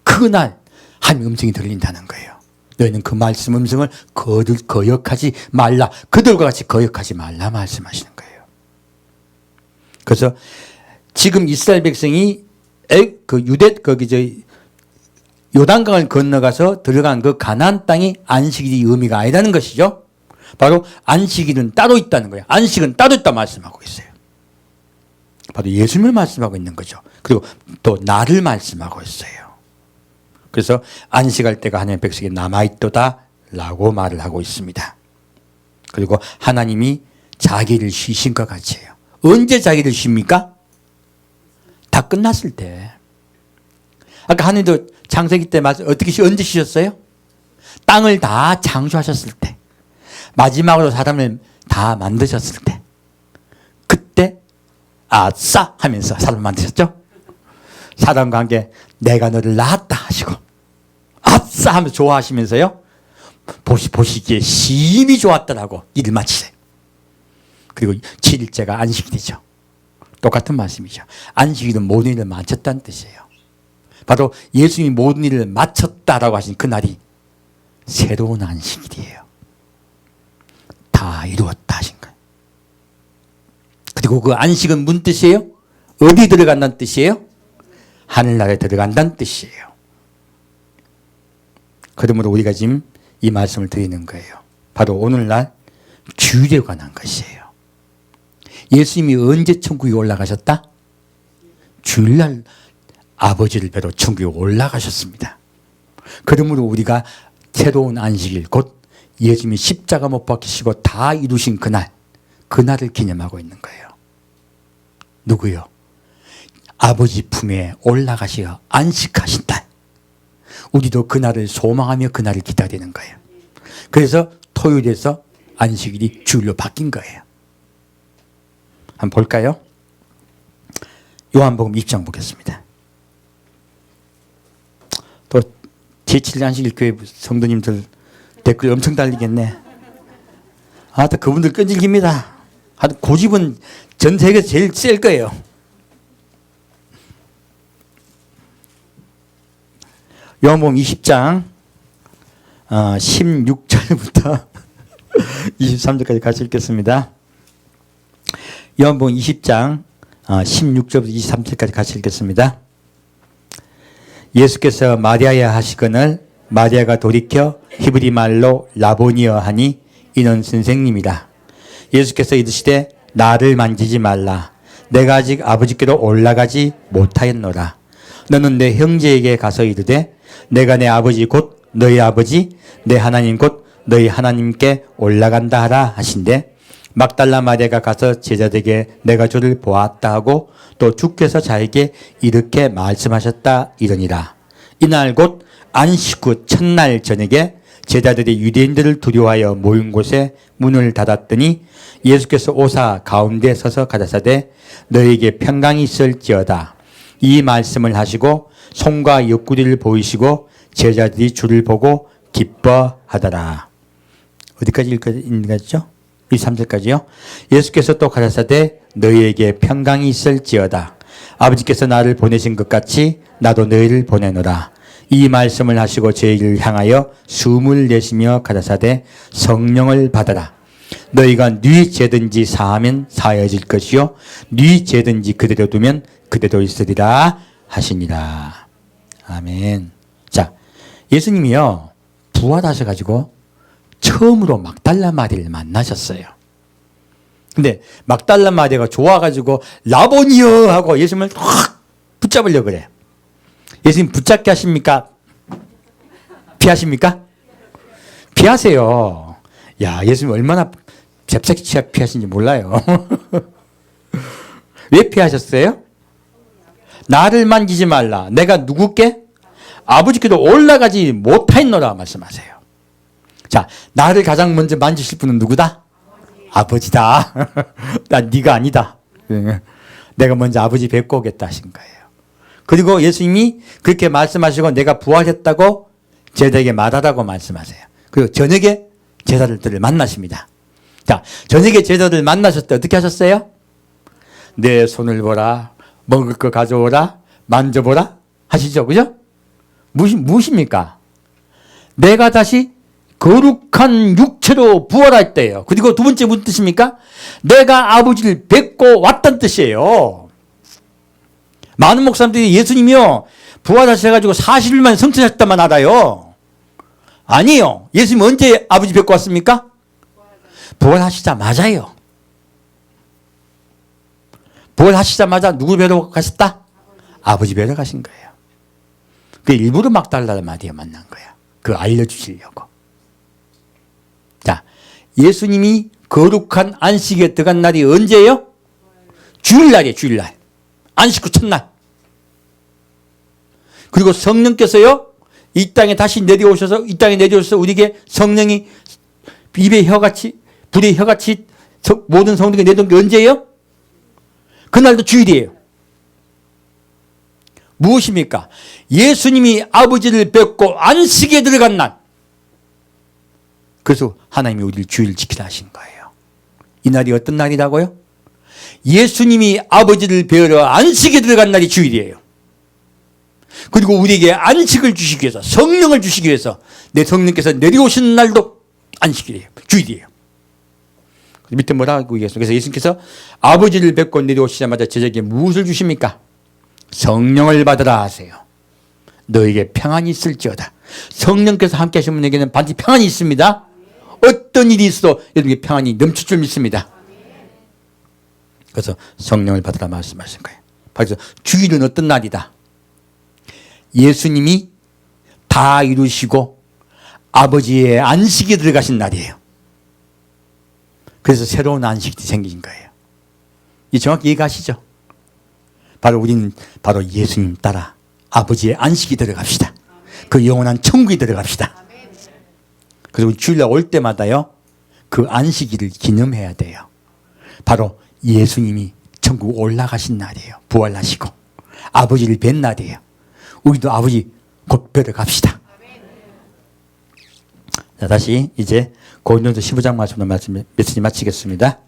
S1: 그날 하나님의 음성이 들린다는 거예요. 너희는 그 말씀 음성을 거역하지 말라. 그들과 같이 거역하지 말라 말씀하시는 거예요. 그래서 지금 이스라엘 백성이 요단강을 건너가서 들어간 그 가나안 땅이 안식일이 의미가 아니라는 것이죠. 바로 안식일은 따로 있다는 거예요. 안식은 따로 있다 말씀하고 있어요. 바로 예수님을 말씀하고 있는 거죠. 그리고 또 나를 말씀하고 있어요. 그래서 안식할 때가 하나님의 백성이 남아있도다 라고 말을 하고 있습니다. 그리고 하나님이 자기를 쉬신 것 같이 해요. 언제 자기를 쉽니까? 다 끝났을 때. 아까 하나님도 창세기 때 언제 쉬셨어요? 땅을 다 창조하셨을 때. 마지막으로 사람을 다 만드셨을 때. 그때 아싸 하면서 사람을 만드셨죠? 사람과 함께 내가 너를 낳았다 하시고 아싸 하면서 좋아하시면서요. 보시기에 심히 좋았더라고 일을 마치세요. 그리고 7일째가 안식일이죠. 똑같은 말씀이죠. 안식일은 모든 일을 마쳤다는 뜻이에요. 바로 예수님이 모든 일을 마쳤다라고 하신 그날이 새로운 안식일이에요. 다 이루었다 하신 거예요. 그리고 그 안식은 무슨 뜻이에요? 어디 들어간다는 뜻이에요? 하늘나라에 들어간다는 뜻이에요. 그러므로 우리가 지금 이 말씀을 드리는 거예요. 바로 오늘날 주일에 관한 것이에요. 예수님이 언제 천국에 올라가셨다? 주일날 아버지를 뵈러 천국에 올라가셨습니다. 그러므로 우리가 새로운 안식일, 곧 예수님이 십자가 못 박히시고 다 이루신 그날을 기념하고 있는 거예요. 누구요? 아버지 품에 올라가시어 안식하신 날. 우리도 그날을 소망하며 그날을 기다리는 거예요. 그래서 토요일에서 안식일이 주일로 바뀐 거예요. 한번 볼까요? 요한복음 2장 보겠습니다. 또 제7일 안식일 교회 성도님들 댓글 엄청 달리겠네. 또 그분들 끈질깁니다. 고집은 전 세계에서 제일 셀 거예요. 요한복음 20장 16절부터 23절까지 같이 읽겠습니다. 요한복음 20장 16절부터 23절까지 같이 읽겠습니다. 예수께서 마리아에 하시거늘 마리아가 돌이켜 히브리 말로 라보니어 하니 이는 선생님이라. 예수께서 이르시되 나를 만지지 말라. 내가 아직 아버지께로 올라가지 못하였노라. 너는 내 형제에게 가서 이르되 내가 내 아버지 곧 너희 아버지 내 하나님 곧 너희 하나님께 올라간다 하라 하신대 막달라 마리아가 가서 제자들에게 내가 주를 보았다 하고 또 주께서 자에게 이렇게 말씀하셨다 이러니라. 이날 곧 안식 후 첫날 저녁에 제자들이 유대인들을 두려워하여 모인 곳에 문을 닫았더니 예수께서 오사 가운데 서서 가라사대 너에게 평강이 있을지어다. 이 말씀을 하시고 손과 옆구리를 보이시고 제자들이 주를 보고 기뻐하더라. 어디까지 읽었죠? 23절까지요. 예수께서 또 가라사대 너희에게 평강이 있을지어다. 아버지께서 나를 보내신 것 같이 나도 너희를 보내노라. 이 말씀을 하시고 저희를 향하여 숨을 내쉬며 가라사대 성령을 받아라. 너희가 네 죄든지 사하면 사하여질 것이요 네 죄든지 그대로 두면 그대로 있으리라 하시니라. 아멘. 자, 예수님이요 부활하셔가지고 처음으로 막달라 마리를 만나셨어요. 근데 막달라 마리가 좋아가지고 라보니여 하고 예수님을 확 붙잡으려고 그래. 예수님 붙잡게 하십니까? 피하십니까? 피하세요. 야, 예수님 얼마나 잽싸게 피하신지 몰라요. 왜 피하셨어요? 나를 만지지 말라. 내가 누구께? 아버지께도 올라가지 못하였노라 말씀하세요. 자, 나를 가장 먼저 만지실 분은 누구다? 아버지다. 난 네가 아니다. 내가 먼저 아버지 뵙고 오겠다 하신 거예요. 그리고 예수님이 그렇게 말씀하시고 내가 부활했다고 제자에게 말하라고 말씀하세요. 그리고 저녁에 제자들을 만나십니다. 자, 저녁에 제자들 만나셨을 때 어떻게 하셨어요? 내 손을 보라, 먹을 거 가져오라, 만져보라 하시죠. 그죠? 무엇입니까? 내가 다시 거룩한 육체로 부활할 때예요. 그리고 두 번째 무슨 뜻입니까? 내가 아버지를 뵙고 왔다는 뜻이에요. 많은 목사님들이 예수님이요 부활하셔가지고 40일만 성천하셨다만 알아요. 아니요. 예수님 언제 아버지 뵙고 왔습니까? 부활하시자마자요. 부활하시자마자 누구 뵈러 가셨다? 아버지 뵈러 가신 거예요. 그 일부러 막달라 마리아 만난 거야. 그거 알려주시려고. 자, 예수님이 거룩한 안식에 들어간 날이 언제예요? 주일날이에요. 주일날. 안식 후 첫날. 그리고 성령께서요 이 땅에 다시 내려오셔서 이 땅에 내려오셔서 우리에게 성령이 입의 혀같이 불의 혀같이 모든 성령이 내려온 게 언제예요? 그날도 주일이에요. 무엇입니까? 예수님이 아버지를 뵙고 안식에 들어간 날. 그래서 하나님이 우리를 주일 지키라 하신 거예요. 이 날이 어떤 날이라고요? 예수님이 아버지를 뵈러 안식에 들어간 날이 주일이에요. 그리고 우리에게 안식을 주시기 위해서 성령을 주시기 위해서 내 성령께서 내려오신 날도 안식이에요. 주일이에요. 밑에 뭐라고 얘기했어요? 그래서 예수님께서 아버지를 뵙고 내려오시자마자 제자에게 무엇을 주십니까? 성령을 받으라 하세요. 너에게 평안이 있을지어다. 성령께서 함께 하시는 분에게는 반드시 평안이 있습니다. 어떤 일이 있어도 여러분에게 평안이 넘칠 줄 믿습니다. 그래서 성령을 받으라 말씀하신 거예요. 그래서 주일은 어떤 날이다? 예수님이 다 이루시고 아버지의 안식에 들어가신 날이에요. 그래서 새로운 안식이 생긴 거예요. 이 정확히 이해가시죠? 바로 우리는 바로 예수님 따라 아버지의 안식이 들어갑시다. 그 영원한 천국에 들어갑시다. 그리고 주일날 올 때마다요 그 안식일을 기념해야 돼요. 바로 예수님이 천국 올라가신 날이에요. 부활하시고 아버지를 뵌 날이에요. 우리도 아버지 곧 뵈러 갑시다. 자, 다시 이제 고린도서 15장 말씀으로 메시지 마치겠습니다.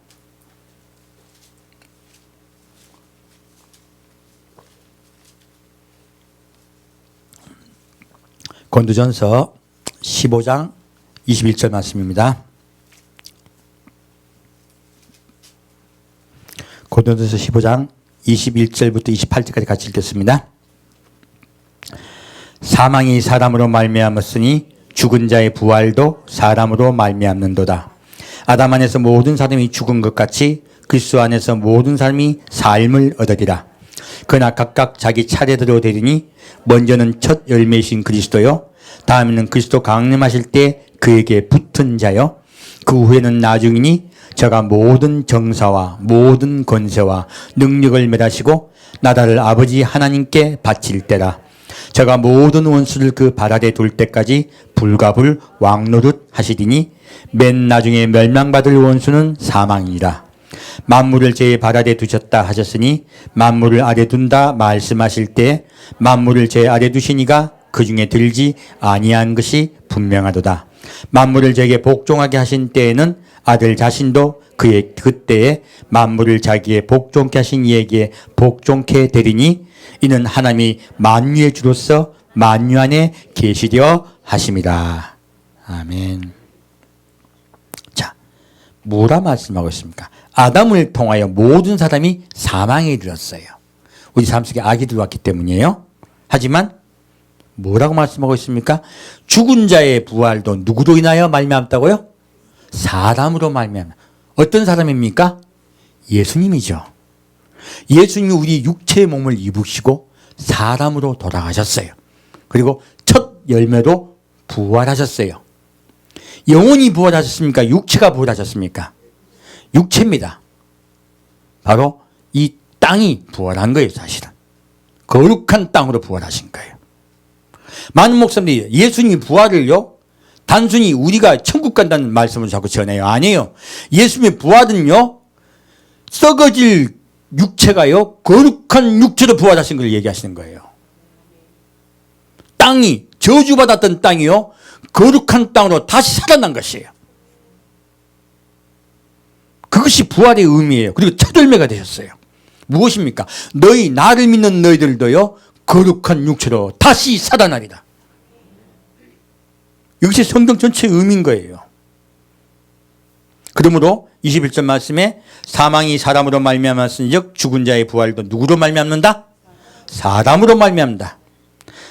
S1: 고린도전서 15장 21절 말씀입니다. 고린도전서 15장 21절부터 28절까지 같이 읽겠습니다. 사망이 사람으로 말미암았으니 죽은 자의 부활도 사람으로 말미암는도다. 아담 안에서 모든 사람이 죽은 것 같이 그리스도 안에서 모든 사람이 삶을 얻으리라. 그러나 각각 자기 차례대로 되리니 먼저는 첫 열매이신 그리스도요 다음에는 그리스도 강림하실 때 그에게 붙은 자요 그 후에는 나중이니 저가 모든 정사와 모든 권세와 능력을 멸하시고 나라를 아버지 하나님께 바칠 때라. 저가 모든 원수를 그 발 아래 둘 때까지 불가불 왕노릇 하시리니 맨 나중에 멸망받을 원수는 사망이라. 만물을 제 발 아래 두셨다 하셨으니 만물을 아래 둔다 말씀하실 때 만물을 제 아래 두시니가 그 중에 들지 아니한 것이 분명하도다. 만물을 제게 복종하게 하신 때에는 아들 자신도 그의 그때에 만물을 자기의 복종케 하신 이에게 복종케 되리니 이는 하나님이 만유의 주로서 만유 안에 계시려 하심이라. 아멘. 자, 뭐라 말씀하고 있습니까? 아담을 통하여 모든 사람이 사망에 이르렀어요. 우리 삶 속에 악이 들어왔기 때문이에요. 하지만 뭐라고 말씀하고 있습니까? 죽은 자의 부활도 누구로 인하여 말미암았다고요? 사람으로 말미암아. 어떤 사람입니까? 예수님이죠. 예수님이 우리 육체의 몸을 입으시고 사람으로 돌아가셨어요. 그리고 첫 열매로 부활하셨어요. 영혼이 부활하셨습니까? 육체가 부활하셨습니까? 육체입니다. 바로 이 땅이 부활한 거예요, 사실은. 거룩한 땅으로 부활하신 거예요. 많은 목사님들이 예수님이 부활을요, 단순히 우리가 천국 간다는 말씀을 자꾸 전해요. 아니에요. 예수님의 부활은요, 썩어질 육체가요, 거룩한 육체로 부활하신 걸 얘기하시는 거예요. 땅이, 저주받았던 땅이요, 거룩한 땅으로 다시 살아난 것이에요. 그것이 부활의 의미예요. 그리고 첫 열매가 되셨어요. 무엇입니까? 너희 나를 믿는 너희들도요, 거룩한 육체로 다시 살아나리라. 이것이 성경 전체의 의미인 거예요. 그러므로 21절 말씀에 사망이 사람으로 말미암았은즉 죽은 자의 부활도 누구로 말미암는다? 사람으로 말미암는다.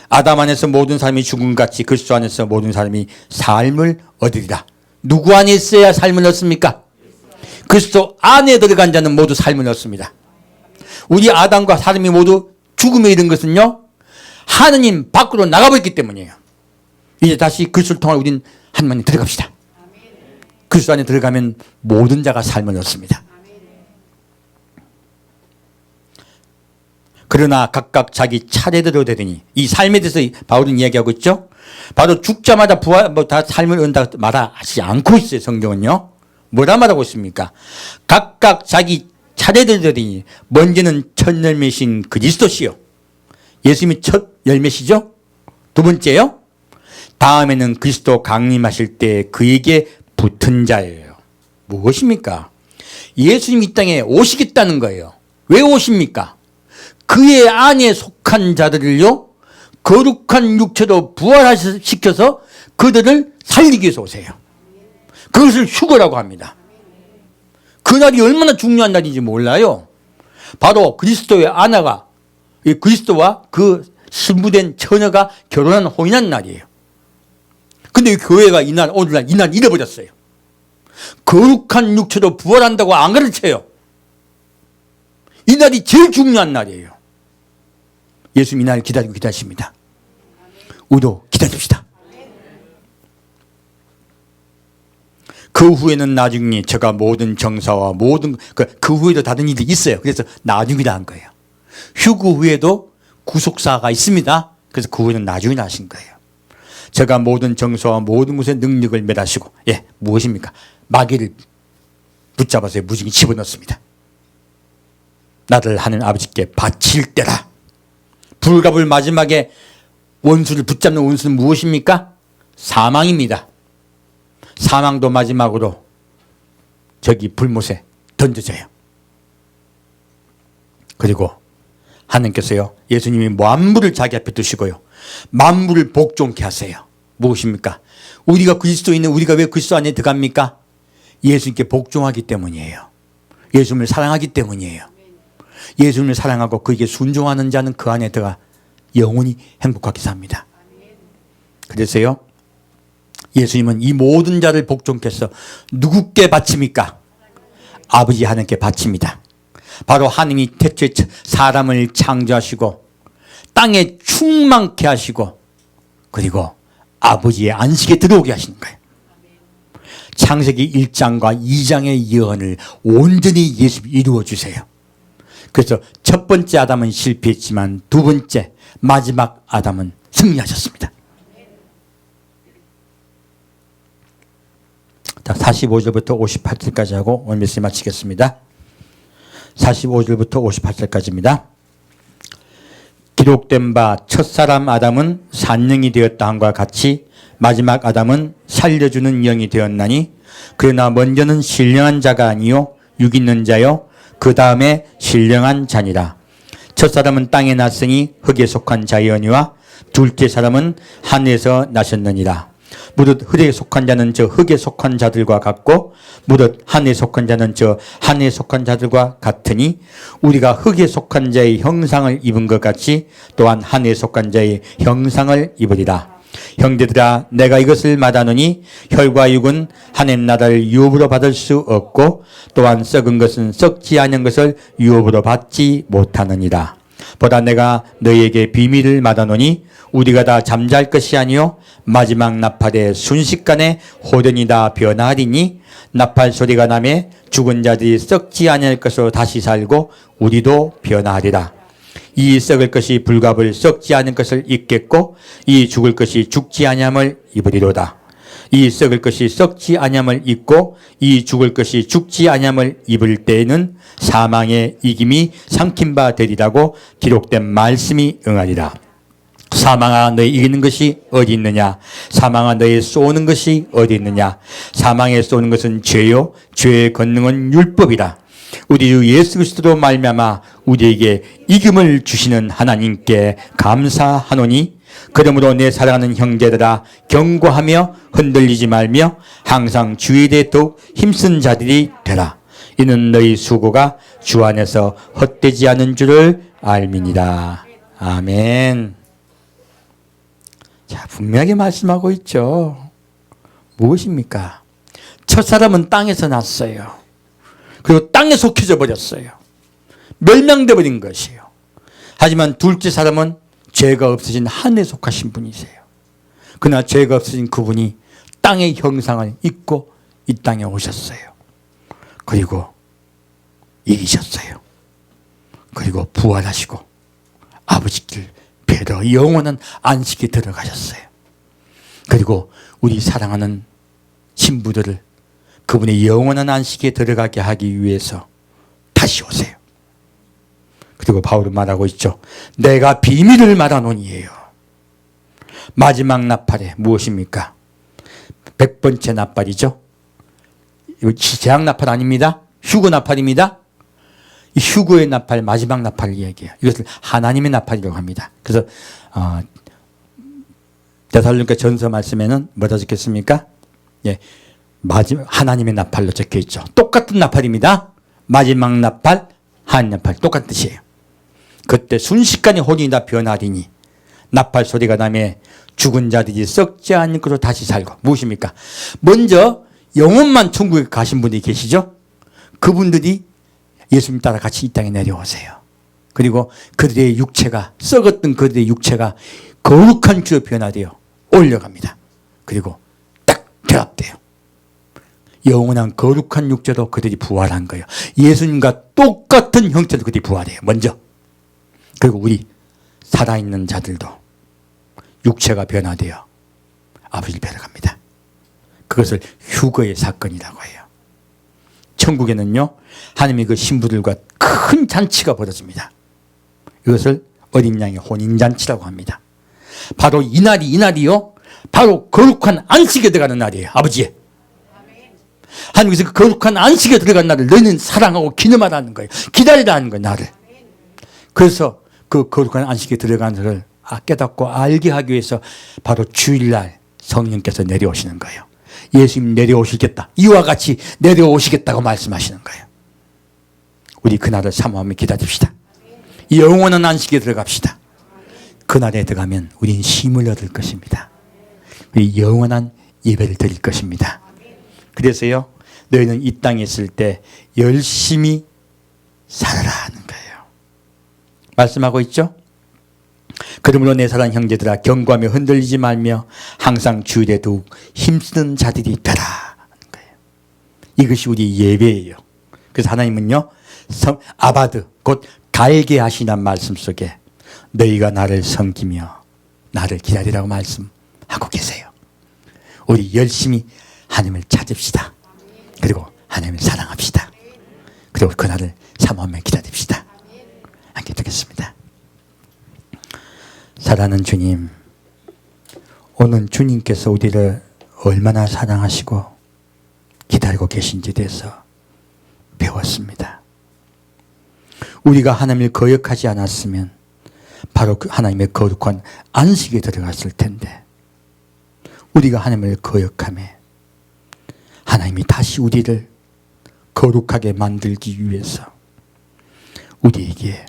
S1: 아담 안에서 모든 사람이 죽음같이 그리스도 안에서 모든 사람이 삶을 얻으리라. 누구 안에 있어야 삶을 얻습니까? 그리스도 안에 들어간 자는 모두 삶을 얻습니다. 우리 아담과 사람이 모두 죽음에 이른 것은요, 하느님 밖으로 나가버렸기 때문이에요. 이제 다시 그리스도를 통해 우린 하나님 들어갑시다. 그리스도 안에 들어가면 모든 자가 삶을 얻습니다. 그러나 각각 자기 차례대로 되더니, 이 삶에 대해서 바울은 이야기하고 있죠. 바로 죽자마자 부활, 다 삶을 얻는다 말하지 않고 있어요, 성경은요. 뭐라 말하고 있습니까? 각각 자기 차례대로 되더니 먼저는 첫 열매신 그리스도시요. 예수님이 첫 열매시죠. 두 번째요, 다음에는 그리스도 강림하실 때 그에게 붙은 자예요. 무엇입니까? 예수님이 이 땅에 오시겠다는 거예요. 왜 오십니까? 그의 안에 속한 자들을요, 거룩한 육체로 부활시켜서 그들을 살리기 위해서 오세요. 그것을 휴거라고 합니다. 그날이 얼마나 중요한 날인지 몰라요. 바로 그리스도의 아내가, 그리스도와 그 신부된 처녀가 결혼한 혼인한 날이에요. 근데 교회가 이날, 오늘날 이날 잃어버렸어요. 거룩한 육체로 부활한다고 안 가르쳐요. 이날이 제일 중요한 날이에요. 예수님 이날 기다리고 기다리십니다. 우리도 기다립시다. 그 후에는 나중에 제가 모든 정사와 모든 그 후에도 다른 일이 있어요. 그래서 나중이라 한 거예요. 휴거 후에도 구속사가 있습니다. 그래서 그 후에는 나중에 하신 거예요. 제가 모든 정서와 모든 것의 능력을 멸하시고, 예, 무엇입니까? 마귀를 붙잡아서 무지개 집어넣습니다. 나를 하는 아버지께 바칠 때라. 불갑을 마지막에 원수를 붙잡는 원수는 무엇입니까? 사망입니다. 사망도 마지막으로 저기 불못에 던져져요. 그리고 하나님께서요, 예수님이 만물을 자기 앞에 두시고요, 만물을 복종케 하세요. 무엇입니까? 우리가 그리스도에 있는 우리가 왜 그리스도 안에 들어갑니까? 예수님께 복종하기 때문이에요. 예수님을 사랑하기 때문이에요. 예수님을 사랑하고 그에게 순종하는 자는 그 안에 들어가 영원히 행복하게 삽니다. 그래서요, 예수님은 이 모든 자를 복종케 해서 누구께 바칩니까? 아버지 하나님께 바칩니다. 바로 하나님이 태초에 사람을 창조하시고 땅에 충만케 하시고 그리고 아버지의 안식에 들어오게 하시는 거예요. 창세기 1장과 2장의 예언을 온전히 예수님이 이루어 주세요. 그래서 첫 번째 아담은 실패했지만 두 번째 마지막 아담은 승리하셨습니다. 자, 45절부터 58절까지 하고 오늘 메시지 마치겠습니다. 45절부터 58절까지입니다. 기록된 바 첫사람 아담은 산영이 되었다 함과 같이 마지막 아담은 살려주는 영이 되었나니 그러나 먼저는 신령한 자가 아니요 육 있는 자요 그 다음에 신령한 자니라. 첫사람은 땅에 났으니 흙에 속한 자이오니와 둘째 사람은 하늘에서 나셨느니라. 무릇 흙에 속한 자는 저 흙에 속한 자들과 같고 무릇 하늘에 속한 자는 저 하늘에 속한 자들과 같으니 우리가 흙에 속한 자의 형상을 입은 것 같이 또한 하늘에 속한 자의 형상을 입으리라. 형제들아 내가 이것을 말하노니 혈과 육은 하나님 나라를 유업으로 받을 수 없고 또한 썩은 것은 썩지 않은 것을 유업으로 받지 못하느니라. 보다 내가 너희에게 비밀을 말하노니 우리가 다 잠잘 것이 아니요 마지막 나팔에 순식간에 호련이 다 변하리니 나팔 소리가 나매 죽은 자들이 썩지 아니할 것으로 다시 살고 우리도 변하리라. 이 썩을 것이 불갑을 썩지 않은 것을 입겠고 이 죽을 것이 죽지 아니함을 입으리로다. 이 썩을 것이 썩지 아니함을 입고 이 죽을 것이 죽지 아니함을 입을 때에는 사망의 이김이 삼킨 바 되리라고 기록된 말씀이 응하리라. 사망아 너희 이기는 것이 어디 있느냐? 사망아 너희 쏘는 것이 어디 있느냐? 사망에 쏘는 것은 죄요 죄의 권능은 율법이라. 우리 주 예수 그리스도로 말미암아 우리에게 이김을 주시는 하나님께 감사하노니 그러므로 내 사랑하는 형제들아 경고하며 흔들리지 말며 항상 주에 대해 더욱 힘쓴 자들이 되라. 이는 너희 수고가 주 안에서 헛되지 않은 줄을 알미니라. 아멘. 자, 분명하게 말씀하고 있죠. 무엇입니까? 첫사람은 땅에서 났어요. 그리고 땅에 속해져 버렸어요. 멸망돼 버린 것이에요. 하지만 둘째 사람은 죄가 없어진 하늘에 속하신 분이세요. 그러나 죄가 없어진 그분이 땅의 형상을 입고 이 땅에 오셨어요. 그리고 이기셨어요. 그리고 부활하시고 아버지 길 뵈러 영원한 안식에 들어가셨어요. 그리고 우리 사랑하는 신부들을 그분의 영원한 안식에 들어가게 하기 위해서 다시 오세요. 그리고 바울은 말하고 있죠. 내가 비밀을 말하노니에요. 마지막 나팔에 무엇입니까? 100번째 나팔이죠. 이거 재앙 나팔 아닙니다. 휴거 나팔입니다. 이 휴거의 나팔, 마지막 나팔을 얘기해요. 이것을 하나님의 나팔이라고 합니다. 그래서 데살로니가 전서 말씀에는 뭐라 적혔습니까? 예, 마지막 하나님의 나팔로 적혀 있죠. 똑같은 나팔입니다. 마지막 나팔, 하나님 나팔 똑같은 뜻이에요. 그때 순식간에 혼이 다 변하리니 나팔 소리가 나며 죽은 자들이 썩지 않는 것으로 다시 살고. 무엇입니까? 먼저 영혼만 천국에 가신 분이 계시죠. 그분들이 예수님 따라 같이 이 땅에 내려오세요. 그리고 그들의 육체가, 썩었던 그들의 육체가 거룩한 주로 변화되어 올려갑니다. 그리고 딱 결합돼요. 영원한 거룩한 육체로 그들이 부활한 거예요. 예수님과 똑같은 형태로 그들이 부활해요. 먼저. 그리고 우리 살아있는 자들도 육체가 변화되어 아버지를 뵈러 갑니다. 그것을 휴거의 사건이라고 해요. 천국에는요, 하나님의 그 신부들과 큰 잔치가 벌어집니다. 이것을 어린 양의 혼인잔치라고 합니다. 바로 이날이요, 바로 거룩한 안식에 들어가는 날이에요. 아버지. 하나님께서 그 거룩한 안식에 들어간 날을 너희는 사랑하고 기념하라는 거예요. 기다리라는 거예요, 나를. 그래서 그 거룩한 안식에 들어간 것을 깨닫고 알게 하기 위해서 바로 주일날 성령께서 내려오시는 거예요. 예수님 내려오시겠다. 이와 같이 내려오시겠다고 말씀하시는 거예요. 우리 그날을 사모하며 기다립시다. 영원한 안식에 들어갑시다. 그날에 들어가면 우린 힘을 얻을 것입니다. 우리 영원한 예배를 드릴 것입니다. 그래서요, 너희는 이 땅에 있을 때 열심히 살아라 하는 거예요. 말씀하고 있죠? 그러므로 내 사랑하는 형제들아 경고하며 흔들리지 말며 항상 주일에 더욱 힘쓰는 자들이 되라 하는 거예요. 이것이 우리 예배예요. 그래서 하나님은요, 아바드 곧 달게 하시는 말씀 속에 너희가 나를 섬기며 나를 기다리라고 말씀하고 계세요. 우리 열심히 하나님을 찾읍시다. 그리고 하나님을 사랑합시다. 그리고 그날을 사모하며 기다립시다. 함께 듣겠습니다. 사랑하는 주님, 오늘 주님께서 우리를 얼마나 사랑하시고 기다리고 계신지에 대해서 배웠습니다. 우리가 하나님을 거역하지 않았으면 바로 그 하나님의 거룩한 안식에 들어갔을 텐데 우리가 하나님을 거역하며 하나님이 다시 우리를 거룩하게 만들기 위해서 우리에게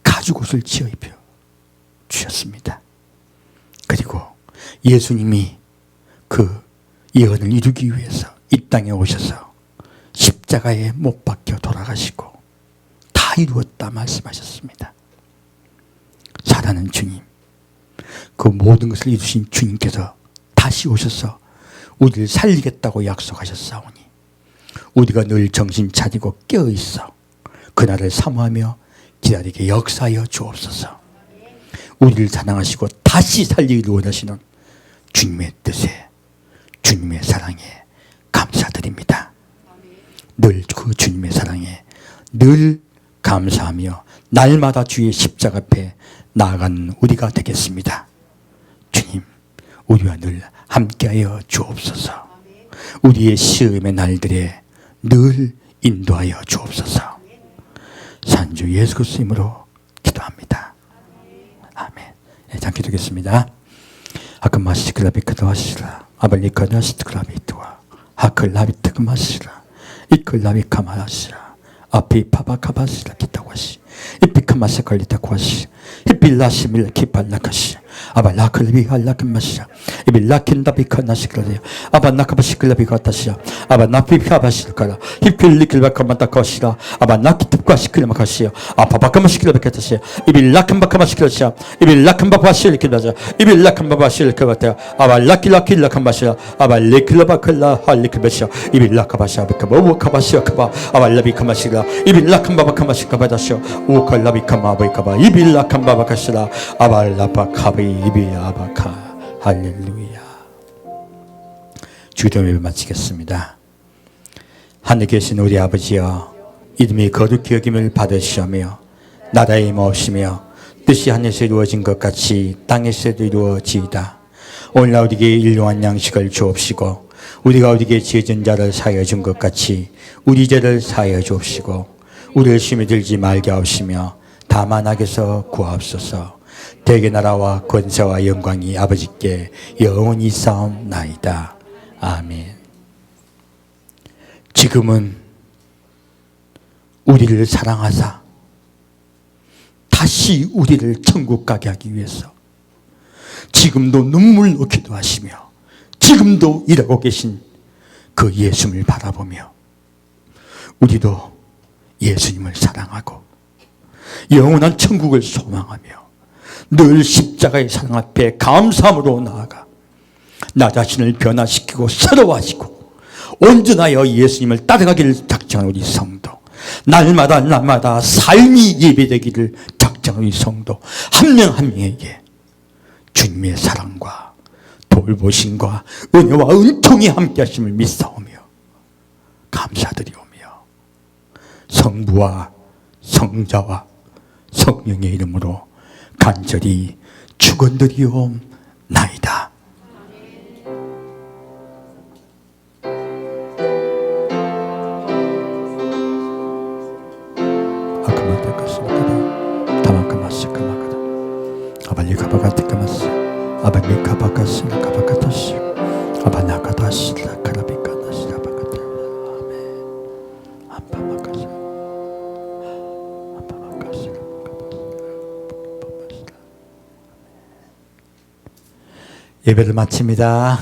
S1: 가죽옷을 지어 입혀 주셨습니다. 그리고 예수님이 그 예언을 이루기 위해서 이 땅에 오셔서 십자가에 못 박혀 돌아가시고 다 이루었다 말씀하셨습니다. 사랑하는 주님, 그 모든 것을 이루신 주님께서 다시 오셔서 우리를 살리겠다고 약속하셨사오니 우리가 늘 정신 차리고 깨어있어 그날을 사모하며 기다리게 역사하여 주옵소서. 우리를 사랑하시고 다시 살리기를 원하시는 주님의 뜻에, 주님의 사랑에 감사드립니다. 늘 그 주님의 사랑에 늘 감사하며 날마다 주의 십자가 앞에 나아가는 우리가 되겠습니다. 주님, 우리와 늘 함께하여 주옵소서. 우리의 시험의 날들에 늘 인도하여 주옵소서. 산주 예수 그리스도 이름으로 기도합니다. 아멘. 네, 잠깐 기도하겠습니다. 아까마시클라비카도하시라 아발리카나시트클라비트와 하클라비트그마시라 이클라비카마라시라 아피파바카바시라 기타와시 이피카마사칼리타쿠아시 이빌라시밀 키팔라카시 아발라클비할라크마시라 이빌라킨다비카나시클라데요 아바나카바시클라비카타시라 아바나피카바시클라 히필리클바카마타카시라 아바나키트과시클라마카시야 아파바카마시클라비카타시야 이빌라칸바카마시클라시야 이빌라칸바바시클라자 이빌라칸바바시클라바타 아발라킬라킬라칸바시라 아발리클라바클라 할리클바시야 이빌라카바시아비카바우카바시아카바 아발라비카마시라 이빌라칸바바카마시카바다시야 우칼라비카마바이카바 이빌라칸바바카시라 아발라바카비 이비아바카 할렐루야. 주기도 예배 마치겠습니다. 하늘에 계신 우리 아버지여, 이름이 거룩히 여김을 받으시오며 나라의 임하옵시며 뜻이 하늘에서 이루어진 것 같이 땅에서도 이루어지이다. 오늘날 우리에게 일용할 양식을 주옵시고 우리가 우리에게 지은 자를 사하여 준 것 같이 우리 죄를 사하여 주옵시고 우리를 시험에 들지 말게 하옵시며 다만 악에서 구하옵소서. 대개 나라와 권세와 영광이 아버지께 영원히 싸움나이다. 아멘. 지금은 우리를 사랑하사 다시 우리를 천국 가게 하기 위해서 지금도 눈물 놓기도 하시며 지금도 일하고 계신 그 예수님을 바라보며 우리도 예수님을 사랑하고 영원한 천국을 소망하며 늘 십자가의 사랑 앞에 감사함으로 나아가 나 자신을 변화시키고 새로워하시고 온전하여 예수님을 따라가기를 작정한 우리 성도, 날마다 삶이 예배되기를 작정한 우리 성도 한 명 한 명에게 주님의 사랑과 돌보심과 은혜와 은총이 함께 하심을 믿사오며 감사드리오며 성부와 성자와 성령의 이름으로 간절히 축원드리옵나이다. 예배를 마칩니다.